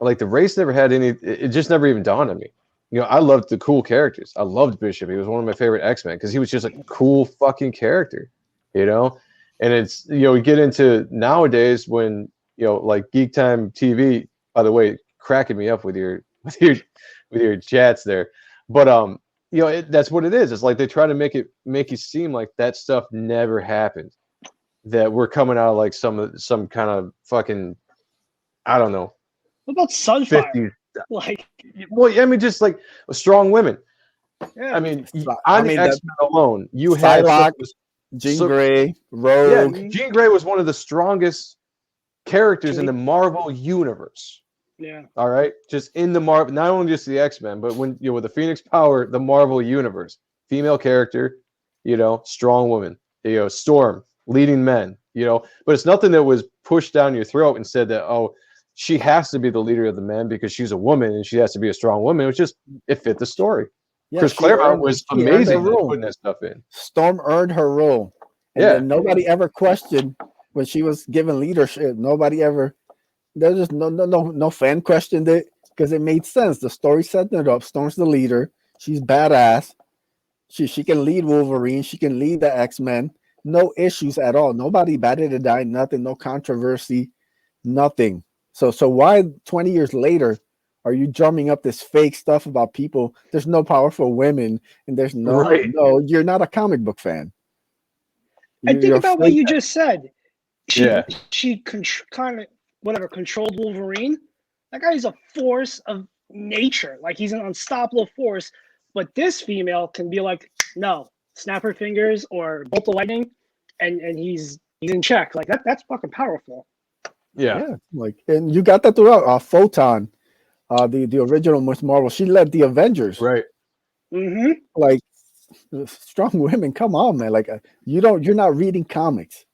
like, the race never had any. It just never even dawned on me. You know, I loved the cool characters. I loved Bishop. He was one of my favorite X-Men because he was just a cool fucking character. You know, and it's, you know, we get into nowadays when, you know, like Geek Time TV. By the way, cracking me up with your chats there, but you know, that's what it is. It's like they try to make you seem like that stuff never happened, that we're coming out of like some kind of fucking, I don't know. What about Sunfire? 50s. Like, well, I mean, just like strong women. Yeah. I mean, on the X-Men alone, you had Jean Grey, Rogue. Yeah, Jean Grey was one of the strongest characters in the Marvel universe. Yeah. All right. Just in the Marvel, not only just the X-Men, but when you're with the Phoenix Power, the Marvel universe, female character, you know, strong woman, you know, Storm, leading men, you know, but it's nothing that was pushed down your throat and said that, oh, she has to be the leader of the men because she's a woman and she has to be a strong woman. It was just, it fit the story. Yeah, Chris Claremont was amazing at putting that stuff in. Storm earned her role. And then nobody ever questioned when she was given leadership. Nobody ever, there's just no fan questioned it. because it made sense. The story setting it up. Storm's the leader. She's badass. She can lead Wolverine. She can lead the X-Men. No issues at all. Nobody batted an eye. Nothing. No controversy. Nothing. So why 20 years later are you drumming up this fake stuff about people? There's no powerful women, and there's no. You're not a comic book fan. I think about what you just said. She kind of controlled Wolverine. That guy is a force of nature. Like, he's an unstoppable force. But this female can be like, no, snap her fingers or bolt the lightning, and he's in check. Like, that's fucking powerful. Yeah. Like, and you got that throughout. Photon, the original Miss Marvel, she led the Avengers. Right. Mm-hmm. Like, strong women. Come on, man. Like, you're not reading comics.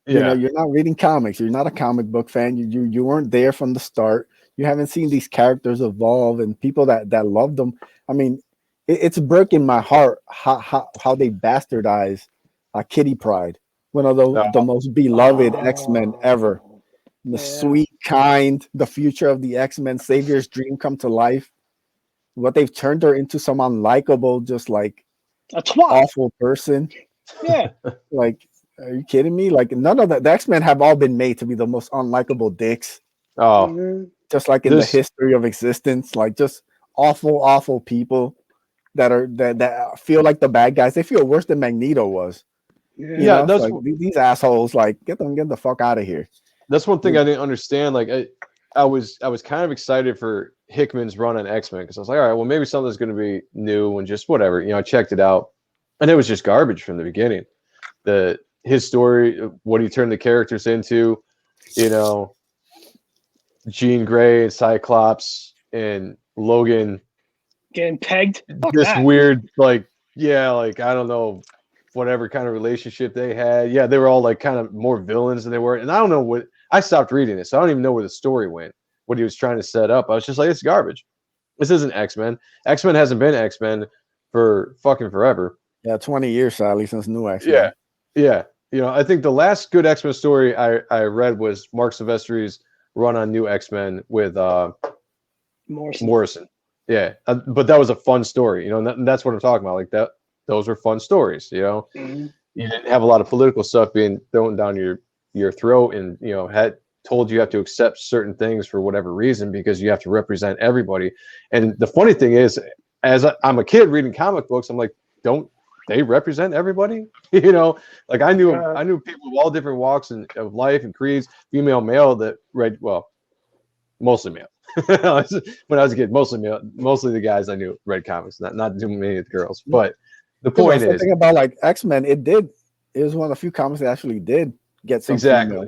You know, you're not reading comics. You're not a comic book fan. You weren't there from the start. You haven't seen these characters evolve and people that love them. I mean, it's breaking my heart how they bastardize Kitty Pryde, one of the most beloved X-Men ever. The sweet, kind, the future of the X-Men, Savior's dream come to life. What they've turned her into, some unlikable, just like a twat, awful person. Yeah. Like, are you kidding me? Like, none of the X-Men have all been made to be the most unlikable dicks. Just like in the history of existence, like just awful people that feel like the bad guys. They feel worse than Magneto was. That's like, these assholes. Like, get the fuck out of here. That's one thing I didn't understand. Like, I was kind of excited for Hickman's run on X-Men because I was like, all right, well, maybe something's going to be new and just whatever. I checked it out, and it was just garbage from the beginning. His story, what he turned the characters into, Jean Grey and Cyclops and Logan getting pegged. Weird, I don't know, whatever kind of relationship they had. Yeah, they were all like kind of more villains than they were. And I don't know what, I stopped reading it, so I don't even know where the story went, what he was trying to set up. I was just like, it's garbage. This isn't X-Men. X-Men hasn't been X-Men for fucking forever. Yeah, 20 years, sadly, since New X-Men. Yeah. I think the last good X-Men story I read was Mark Silvestri's run on New X-Men with Morrison. Yeah, but that was a fun story, and that's what I'm talking about. Like that, those were fun stories. Mm-hmm. You didn't have a lot of political stuff being thrown down your throat, and had told you have to accept certain things for whatever reason because you have to represent everybody. And the funny thing is, as I'm a kid reading comic books, I'm like, don't they represent everybody? Like I knew people of all different walks of life and creeds, female, male, that read, well, mostly male. When I was a kid, mostly male. Mostly the guys I knew read comics, not too many of the girls. But the point is, thing about like X-Men, it was one of the few comics that actually did get some female.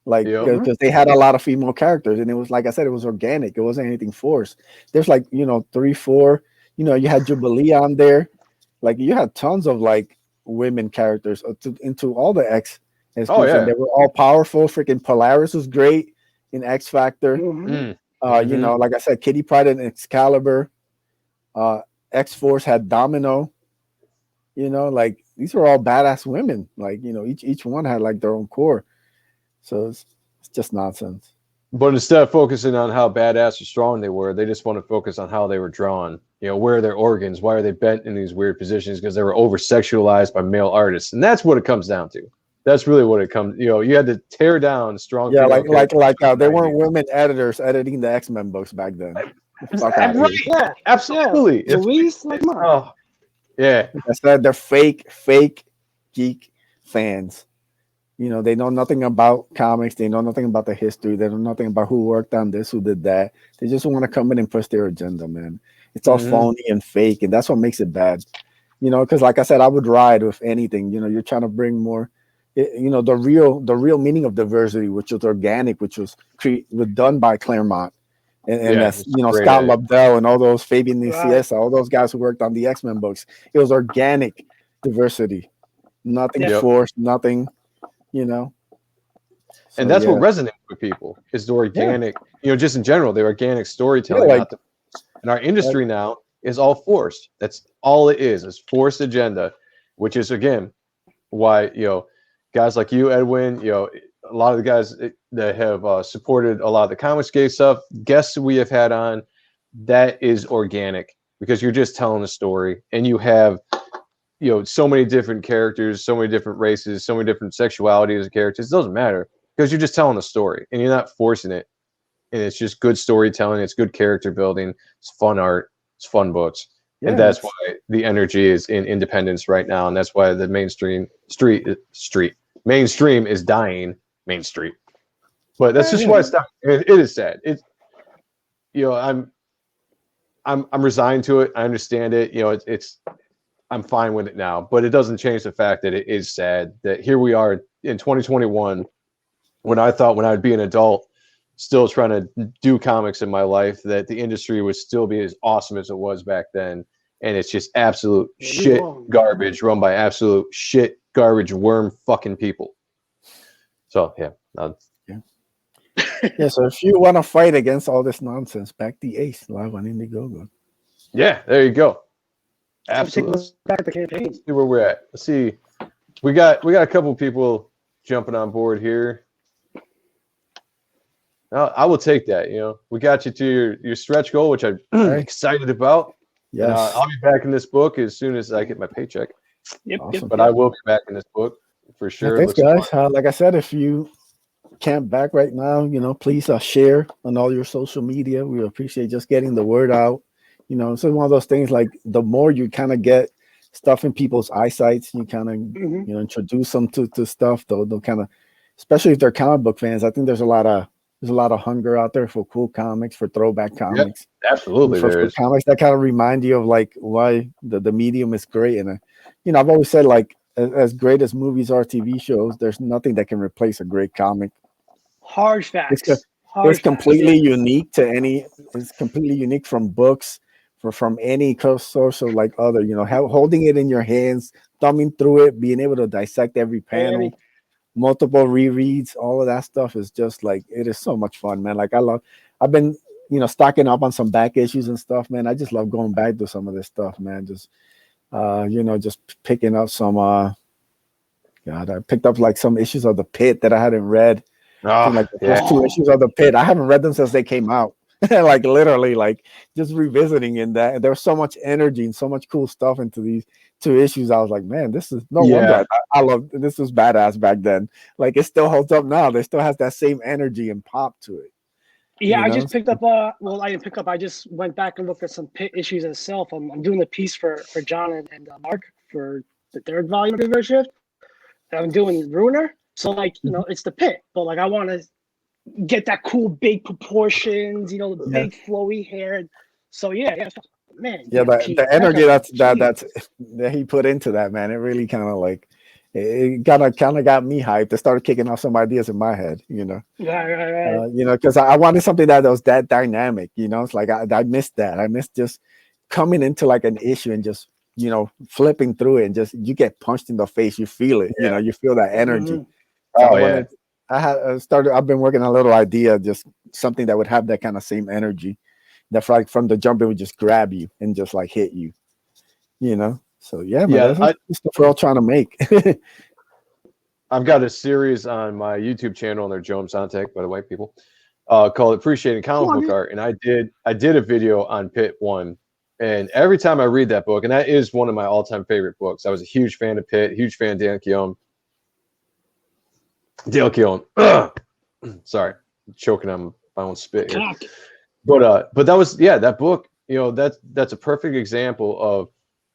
Like, because they had a lot of female characters, and it was, like I said, it was organic. It wasn't anything forced. There's like 3, 4. You had Jubilee on there. Like, you had tons of like women characters into all the X. They were all powerful. Freaking Polaris was great in X Factor. Like I said, Kitty Pryde and Excalibur. X-Force had Domino. Like these were all badass women. Like, each one had like their own core. So it's just nonsense. But instead of focusing on how badass or strong they were, they just want to focus on how they were drawn. Where are their organs? Why are they bent in these weird positions? Because they were over-sexualized by male artists. And that's what it comes down to. That's really what it comes. You had to tear down strong. Yeah, like they weren't women editors editing the X-Men books back then. Right, yeah, absolutely. Yeah. Louise, like, yeah. Like I said, they're fake geek fans. They know nothing about comics. They know nothing about the history. They know nothing about who worked on this, who did that. They just want to come in and push their agenda, man. It's all phony and fake, and that's what makes it bad. Because like I said, I would ride with anything. You're trying to bring more, the real meaning of diversity, which was organic, which was done by Claremont, and that's Scott Lobdell and all those Fabian Nicieza, all those guys who worked on the X-Men books. It was organic diversity, nothing forced, nothing. So, and that's what resonates with people is the organic, just in general, the organic storytelling. And our industry now is all forced. That's all it is forced agenda, which is, again, why, guys like you, Edwin, a lot of the guys that have supported a lot of the Comicsgate stuff, guests we have had on, that is organic because you're just telling a story, and you have, you know, so many different characters, so many different races, so many different sexualities of characters. It doesn't matter because you're just telling a story and you're not forcing it. And it's just good storytelling. It's good character building. It's fun art. It's fun books. Yeah, and that's why the energy is in independence right now. And that's why the mainstream mainstream is dying. Main Street. But that's just why it's not. It is sad. It's, you know, I'm resigned to it. I understand it. You know, it's I'm fine with it now, but it doesn't change the fact that it is sad that here we are in 2021 when I thought when I'd be an adult still trying to do comics in my life, that the industry would still be as awesome as it was back then. And it's just absolute shit garbage run by absolute shit garbage worm fucking people. So, yeah. Yeah, so if you want to fight against all this nonsense, back the Ace live on Indiegogo. Yeah, there you go. Absolutely. Back the campaign. Let's see where we're at. Let's see. We got a couple people jumping on board here. I will take that. You know, we got you to your stretch goal, which I'm excited about. Yes. I'll be back in this book as soon as I get my paycheck. Yep. Awesome. But I will be back in this book for sure. Yeah, thanks, guys. Like I said, if you can't back right now, you know, please share on all your social media. We appreciate just getting the word out. You know, it's one of those things, like the more you kind of get stuff in people's eyesights, you kind of you know, introduce them to stuff. They'll kind of, especially if they're comic book fans. I think there's a lot of hunger out there for cool comics, for throwback comics. Yep, absolutely, for comics that kind of remind you of like why the medium is great. And you know, I've always said, like, as great as movies are, TV shows, there's nothing that can replace a great comic. Hard facts. It's completely unique to any. It's completely unique from books, from any source of like other. You know, holding it in your hands, thumbing through it, being able to dissect every panel, multiple rereads, all of that stuff is just like, it is so much fun, man. Like I've been, you know, stocking up on some back issues and stuff, man. I just love going back to some of this stuff, man. Just you know, just picking up some I picked up like some issues of The Pit that I hadn't read. Like the first 2 issues of The Pit. I haven't read them since they came out. Like literally, like just revisiting in that. And there was so much energy and so much cool stuff into these 2 issues. I was like, man, this is no wonder I love this. Was badass back then. Like it still holds up now. There still has that same energy and pop to it. Yeah, I just picked up. Well, I didn't pick up. I just went back and looked at some Pit issues itself. I'm doing a piece for John and Mark for the 3rd volume of River Shift. I'm doing Ruiner. So like, you know, it's the Pit, but like I want to get that cool big proportions, you know, the big flowy hair. So yeah, man. Yeah, the energy that he put into that, man, it really kind of like it kind of got me hyped. It started kicking off some ideas in my head, you know. Right. You know, because I wanted something that was that dynamic, you know. It's like I missed that. I missed just coming into like an issue and just, you know, flipping through it and just you get punched in the face. You feel it, you know, you feel that energy. So I've been working on a little idea, just something that would have that kind of same energy, that like from the jump it would just grab you and just like hit you, you know. So yeah, man, that's stuff we're all trying to make. I've got a series on my YouTube channel, and they're Joe and Sonntag, by the way, people, called Appreciating Comic Book Art, and I did a video on Pit 1, and every time I read that book, and that is one of my all-time favorite books. I was a huge fan of Pit, huge fan of Dan Keown. Dale Keown. Sorry, I'm choking on my own spit here. But that was that book. You know, that's a perfect example of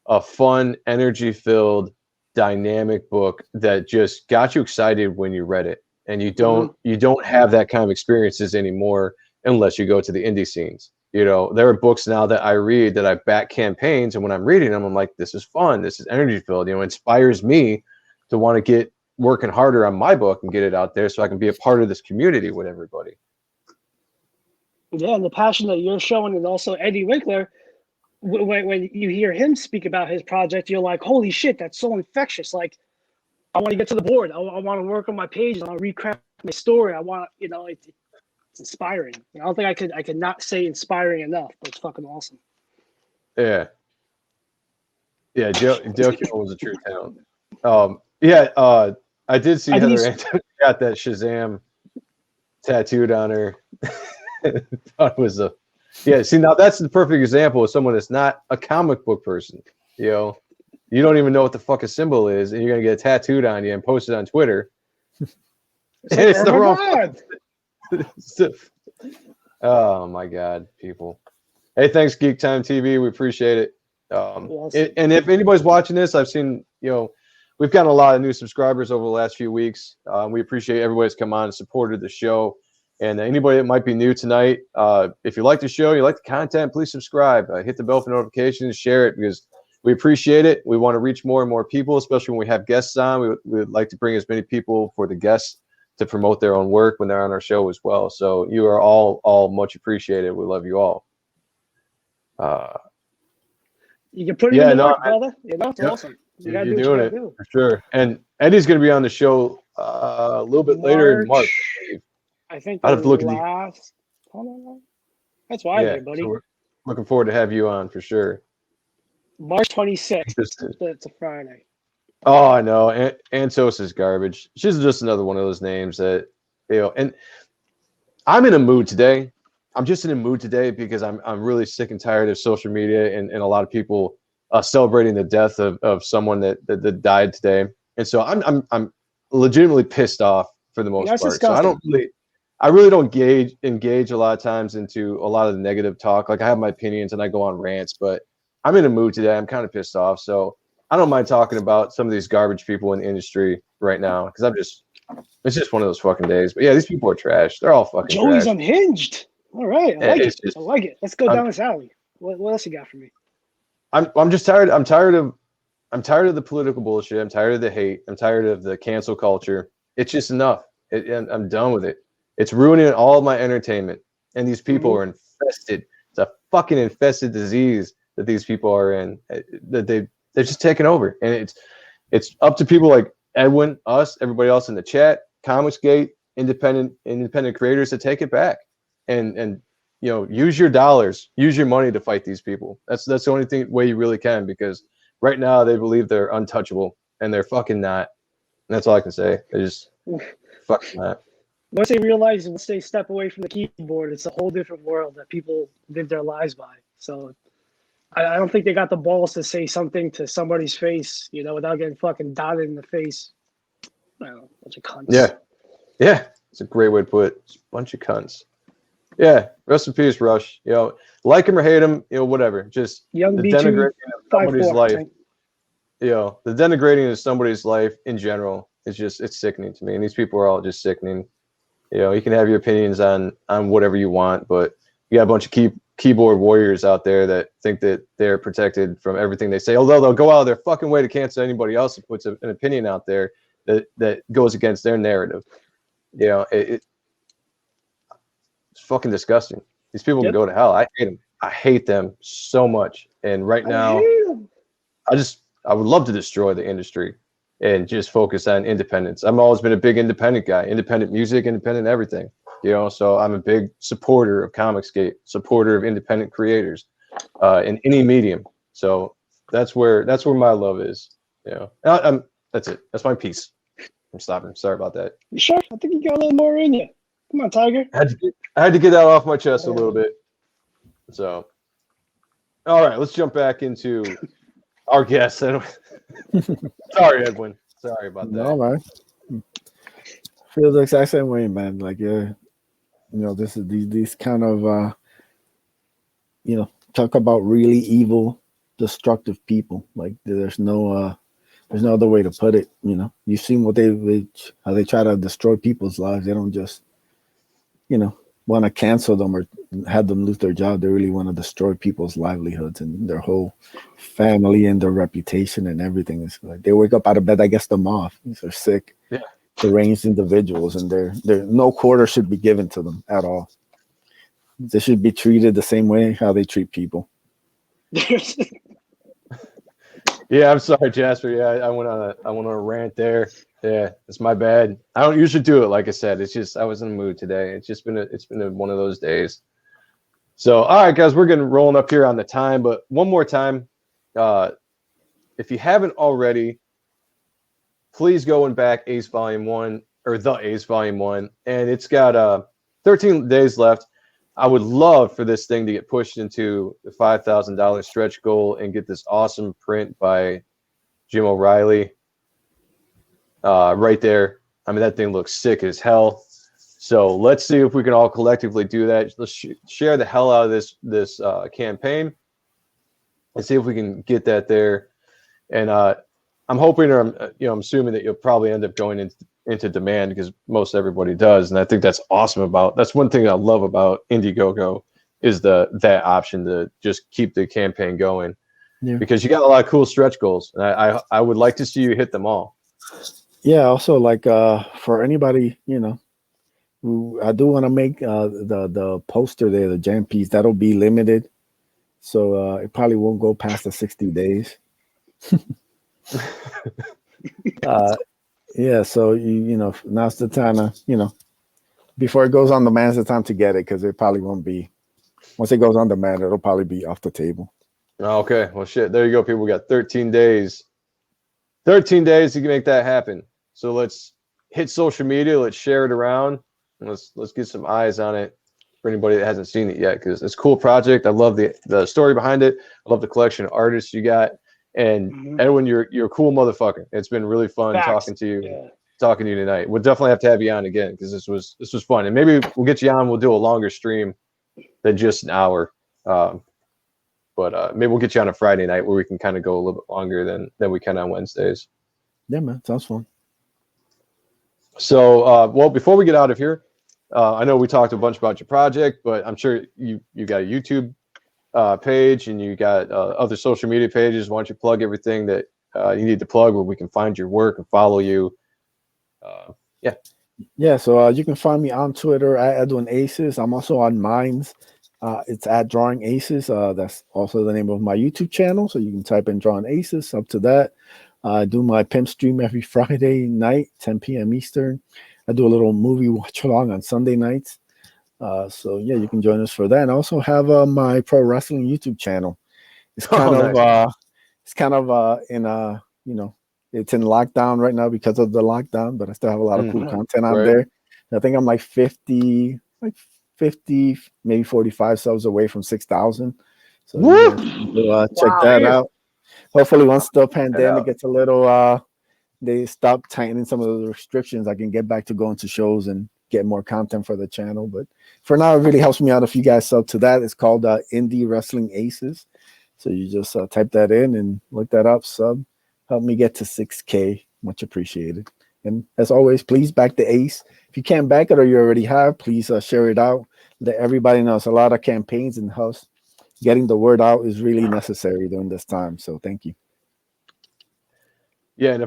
a fun, energy-filled, dynamic book that just got you excited when you read it. And you don't have that kind of experiences anymore unless you go to the indie scenes. You know, there are books now that I read that I back campaigns, and when I'm reading them, I'm like, this is fun. This is energy-filled. You know, it inspires me to want to get working harder on my book and get it out there so I can be a part of this community with everybody. Yeah, and the passion that you're showing, and also Eddie Winkler, when you hear him speak about his project, you're like, holy shit, that's so infectious. Like, I want to get to the board. I want to work on my pages. I want to recraft my story. I want, you know, it's inspiring. I don't think I could not say inspiring enough, but it's fucking awesome. Yeah. Yeah, Dale Keown was a true talent. I did see Heather Anthony got that Shazam tattooed on her. Thought it was see, now that's the perfect example of someone that's not a comic book person. You know, you don't even know what the fuck a symbol is, and you're gonna get it tattooed on you and posted on Twitter. It's the wrong. Oh my God, people! Hey, thanks, Geek Time TV. We appreciate it. And if anybody's watching this, I've seen, we've gotten a lot of new subscribers over the last few weeks. We appreciate everybody's come on and supported the show. And anybody that might be new tonight, if you like the show, you like the content, please subscribe. Hit the bell for notifications, share it, because we appreciate it. We want to reach more and more people, especially when we have guests on. We would like to bring as many people for the guests to promote their own work when they're on our show as well. So you are all much appreciated. We love you all. You can put it in the work, brother. It's awesome. You're doing it for sure. And Eddie's going to be on the show a little bit later in March. I think I'd have to look at that's why, buddy. So we're looking forward to have you on for sure. March 26th. It's a Friday. Oh, I know. Antos is garbage. She's just another one of those names that, and I'm in a mood today. I'm just in a mood today because I'm really sick and tired of social media and a lot of people celebrating the death of someone that died today. And so I'm legitimately pissed off for the most part. Disgusting. So I really don't engage a lot of times into a lot of the negative talk. Like I have my opinions and I go on rants, but I'm in a mood today. I'm kind of pissed off. So I don't mind talking about some of these garbage people in the industry right now because it's just one of those fucking days. But yeah, these people are trash. They're all fucking Joey's trash. Unhinged. All right. I like it. Let's go down this alley. What else you got for me? I'm just tired. I'm tired of the political bullshit. I'm tired of the hate. I'm tired of the cancel culture. It's just enough. I'm done with it. It's ruining all of my entertainment. And these people are infested. It's a fucking infested disease that these people are in. That they're just taking over. And it's up to people like Edwin, us, everybody else in the chat, Comicsgate, independent creators to take it back. And use your dollars, use your money to fight these people. That's the only way you really can, because right now they believe they're untouchable and they're fucking not. And that's all I can say. They just fucking not. Once they realize, once they step away from the keyboard, it's a whole different world that people live their lives by. So I don't think they got the balls to say something to somebody's face, without getting fucking dotted in the face. I don't know, bunch of cunts. Yeah, it's a great way to put it. It's a bunch of cunts. Yeah, rest in peace, Rush. Like him or hate him, whatever. Just Young the B2, denigrating of somebody's life. The denigrating of somebody's life in general it's sickening to me. And these people are all just sickening. You can have your opinions on whatever you want, but you got a bunch of keyboard warriors out there that think that they're protected from everything they say. Although they'll go out of their fucking way to cancel anybody else who puts an opinion out there that goes against their narrative. It's fucking disgusting. These people can go to hell. I hate them. I hate them so much. And right now, I would love to destroy the industry and just focus on independence. I've always been a big independent guy, independent music, independent everything. So I'm a big supporter of Comicsgate, supporter of independent creators in any medium. So that's where my love is. That's it. That's my piece. I'm stopping. Sorry about that. You sure? I think you got a little more in you. Come on, Tiger. I had to get that off my chest a little bit. So, all right, let's jump back into our guest. Sorry, Edwin. Sorry about that. No, man. Feels the exact same way, man. Like, this is these kind of, talk about really evil, destructive people. Like, there's no other way to put it. You've seen how they try to destroy people's lives. They don't just, want to cancel them or have them lose their job. They really want to destroy people's livelihoods and their whole family and their reputation and everything. It's like they wake up out of bed, I guess, them off. These are sick, deranged individuals, and they're no quarter should be given to them at all. They should be treated the same way how they treat people. Yeah, I'm sorry, Jasper. Yeah, I went on a rant there. Yeah, it's my bad. I don't usually do it. Like I said, it's just I was in the mood today. It's been one of those days. So, all right, guys, we're getting rolling up here on the time, but one more time, if you haven't already, please go and back Ace Volume 1 or The Ace Volume 1. And it's got 13 days left. I would love for this thing to get pushed into the $5,000 stretch goal and get this awesome print by Jim O'Reilly right there. I mean, that thing looks sick as hell. So let's see if we can all collectively do that. Let's share the hell out of this campaign and see if we can get that there. And I'm hoping, or I'm assuming that you'll probably end up going into demand because most everybody does. And I think that's awesome that's one thing I love about Indiegogo is that option to just keep the campaign going because you got a lot of cool stretch goals. And I would like to see you hit them all. Yeah. Also, like for anybody, who I do want to make the poster there, the jam piece, that'll be limited. So it probably won't go past the 60 days. Yeah, so now's the time to, before it goes on demand, it's the time to get it because it probably won't be. Once it goes on demand, it'll probably be off the table. Okay, well, shit. There you go, people. We got 13 days. 13 days to make that happen. So let's hit social media. Let's share it around. And let's get some eyes on it for anybody that hasn't seen it yet because it's a cool project. I love the story behind it. I love the collection of artists you got. And Edwin, you're a cool motherfucker. It's been really fun talking to you tonight. We'll definitely have to have you on again because this was fun. And maybe we'll get you on. We'll do a longer stream than just an hour. But maybe we'll get you on a Friday night where we can kind of go a little bit longer than we can on Wednesdays. Yeah, man, sounds fun. So, well, before we get out of here, I know we talked a bunch about your project, but I'm sure you got a YouTube page and you got other social media pages. Why don't you plug everything that you need to plug where we can find your work and follow you? So you can find me on Twitter at Edwin Aces. I'm also on Minds. It's at Drawing Aces. That's also the name of my YouTube channel. So you can type in Drawing Aces up to that. I do my pimp stream every Friday night, 10 p.m. Eastern. I do a little movie watch along on Sunday nights. So yeah, you can join us for that. And I also have my pro wrestling YouTube channel. It's kind of it's in lockdown right now because of the lockdown, but I still have a lot of cool content on there. I think I'm like 50, maybe 45 subs away from 6,000. So check that out. Hopefully once the pandemic gets a little they stop tightening some of the restrictions, I can get back to going to shows and get more content for the channel. But for now, it really helps me out if you guys sub to that. It's called Indie Wrestling Aces. So you just type that in and look that up, sub. Help me get to 6K. Much appreciated. And as always, please back the Ace. If you can't back it or you already have, please share it out. Let everybody know. It's a lot of campaigns and house. Getting the word out is really necessary during this time. So thank you. Yeah, and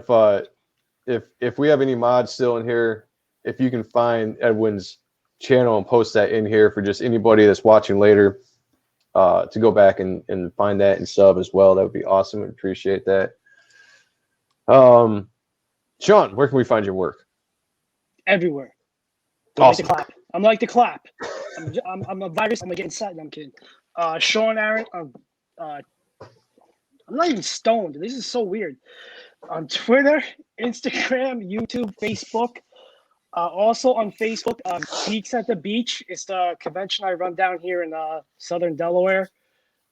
if we have any mods still in here, if you can find Edwin's channel and post that in here for just anybody that's watching later to go back and find that and sub as well, that would be awesome. I'd appreciate that. Sean, where can we find your work? Everywhere. Awesome. I'm like the clap. I'm a virus. I'm gonna get inside. I'm kidding. Sean Ahrendt. I'm not even stoned. This is so weird. On Twitter, Instagram, YouTube, Facebook. Also on Facebook, Geeks at the Beach. It's the convention I run down here in southern Delaware.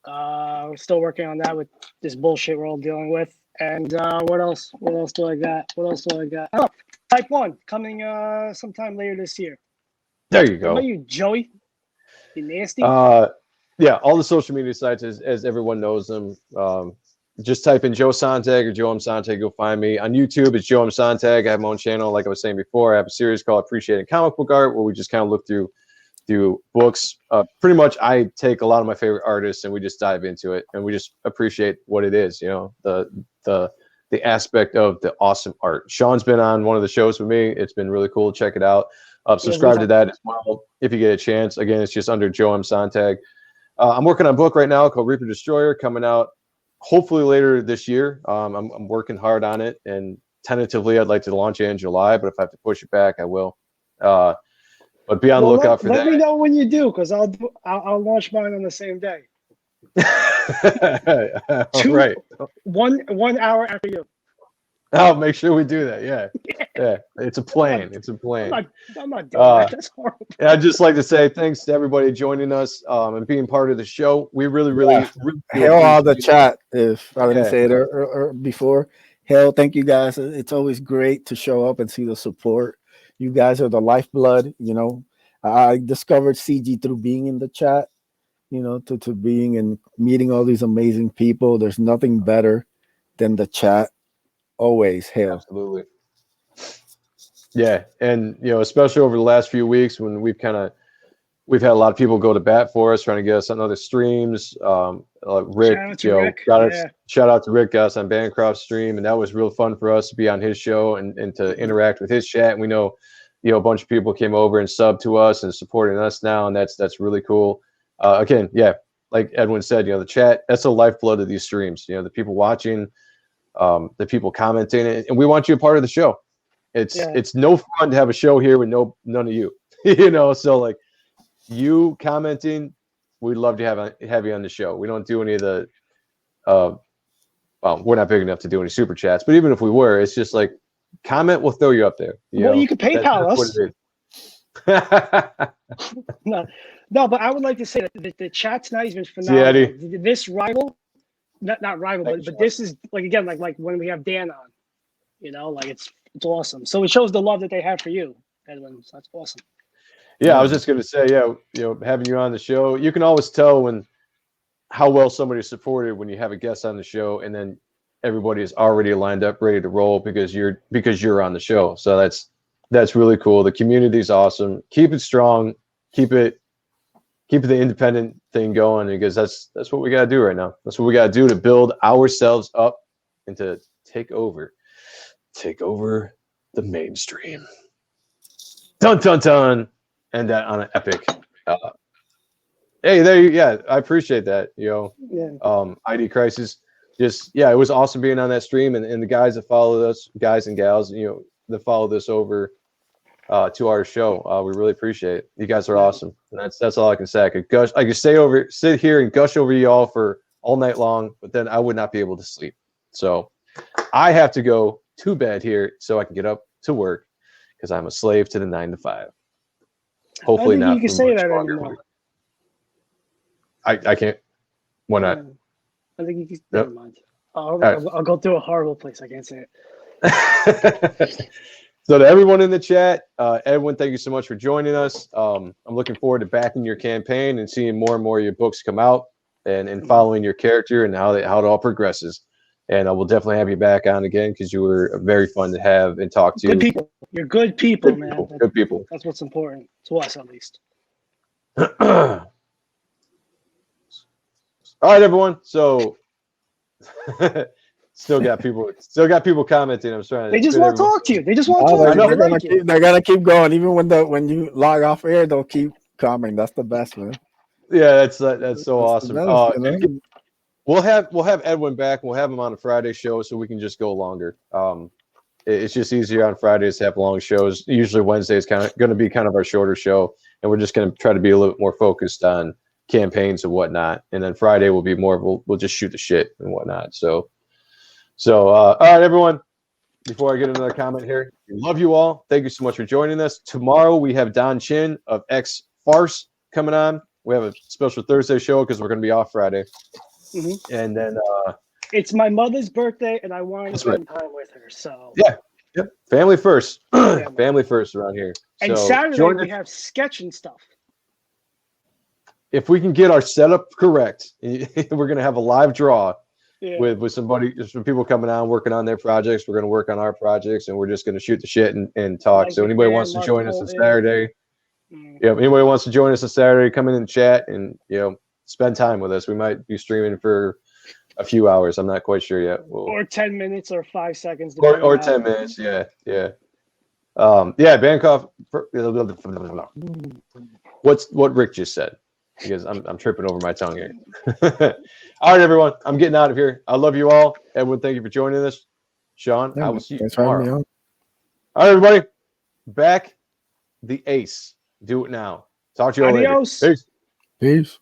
We're still working on that with this bullshit we're all dealing with. And what else? What else do I got? Oh, Type 1 coming sometime later this year. There you go. What about you, Joey? You nasty? Yeah, all the social media sites, as everyone knows them. Just type in Joe Sonntag or Joe M. Sonntag, you'll find me. On YouTube, it's Joe M. Sonntag. I have my own channel, like I was saying before. I have a series called Appreciating Comic Book Art, where we just kind of look through books. Pretty much, I take a lot of my favorite artists and we just dive into it, and we just appreciate what it is. The aspect of the awesome art. Sean's been on one of the shows with me. It's been really cool. Check it out. Subscribe to that as well if you get a chance. Again, it's just under Joe M. Sonntag. I'm working on a book right now called Reaper Destroyer, coming out hopefully later this year. I'm working hard on it, and tentatively I'd like to launch it in July, but if I have to push it back, I will. But be on the lookout for that. Let me know when you do, because I'll launch mine on the same day. Right. 1 hour after you. I'll make sure we do that. Yeah. It's a plan. It's a plan. I'm not doing that. That's horrible. I'd just like to say thanks to everybody joining us and being part of the show. We really Hell all the chat. If I didn't say it before, hell, thank you guys. It's always great to show up and see the support. You guys are the lifeblood. You know, I discovered CG through being in the chat. You know, to being and meeting all these amazing people. There's nothing better than the chat. Always, hell. Absolutely. Yeah, and you know, especially over the last few weeks when we've had a lot of people go to bat for us, trying to get us on other streams. Rick, shout out to Rick, got us on Bancroft's stream, and that was real fun for us to be on his show and to interact with his chat. And we know, you know, a bunch of people came over and subbed to us and supporting us now, and that's really cool. Again, yeah, like Edwin said, you know, the chat, that's the lifeblood of these streams. You know, the people watching, the people commenting, and we want you a part of the show. It's no fun to have a show here with none of you. You know, so like you commenting, we'd love to have you on the show. We don't do any of the well, we're not big enough to do any super chats, but even if we were, it's just like comment, we'll throw you up there. You can PayPal us. No, but I would like to say that the chat tonight has been phenomenal. See, this rival, not rival, but this is like again like when we have Dan on, you know, like it's awesome. So it shows the love that they have for you, Edwin. So that's awesome. Yeah, I was just gonna say, you know, having you on the show, you can always tell how well somebody's supported when you have a guest on the show, and then everybody is already lined up, ready to roll because you're on the show. So that's really cool. The community's awesome. Keep it strong. Keep the independent thing going, because that's what we got to do right now. That's what we got to do to build ourselves up and to take over the mainstream. Dun dun dun, and that on an epic. Hey, I appreciate that. You know, ID Crisis. It was awesome being on that stream, and the guys that followed us, guys and gals, you know, that followed us over to our show. We really appreciate it. You guys are awesome. And that's all I can say. I could sit here and gush over you all for all night long, but then I would not be able to sleep. So I have to go to bed here so I can get up to work, because I'm a slave to the 9 to 5. Hopefully not. You can say that anymore. I can't. Why not? I think you can. Never mind. I'll go through a horrible place. I can't say it. So to everyone in the chat, Edwin, thank you so much for joining us. I'm looking forward to backing your campaign and seeing more and more of your books come out and following your character and how it all progresses. And I will definitely have you back on again, because you were very fun to have and talk to. Good people. You're good people, man. Good people. That's what's important to us, at least. All right, everyone. So still got people commenting. I'm trying to. They just want to talk to you. They just want to talk to you. They're gonna keep going. Even when you log off air, they'll keep commenting. That's the best, man. Yeah, that's so awesome. We'll have Edwin back. We'll have him on a Friday show so we can just go longer. It's just easier on Fridays to have long shows. Usually Wednesday is going to be kind of our shorter show, and we're just going to try to be a little bit more focused on campaigns and whatnot. And then Friday will be more we'll just shoot the shit and whatnot. So all right, everyone. Before I get another comment here, we love you all. Thank you so much for joining us. Tomorrow we have Don Chin of X Farce coming on. We have a special Thursday show because we're going to be off Friday. Mm-hmm. And then it's my mother's birthday, and I want to spend time with her. So family first, family first around here. And so Saturday we have sketch and stuff. If we can get our setup correct, we're gonna have a live draw with some people coming on working on their projects. We're gonna work on our projects, and we're just gonna shoot the shit and talk. So anybody wants to join us on Saturday, anybody wants to join us on Saturday, come in and chat and spend time with us. We might be streaming for a few hours. I'm not quite sure yet. Or 10 minets or 5 seconds. Or 10 minutes. Yeah. Bancroft. What Rick just said, because I'm tripping over my tongue here. All right, everyone. I'm getting out of here. I love you all. Edwin, thank you for joining us. Sean, I will see you tomorrow. All right, everybody. Back the Ace. Do it now. Talk to you all later. Peace.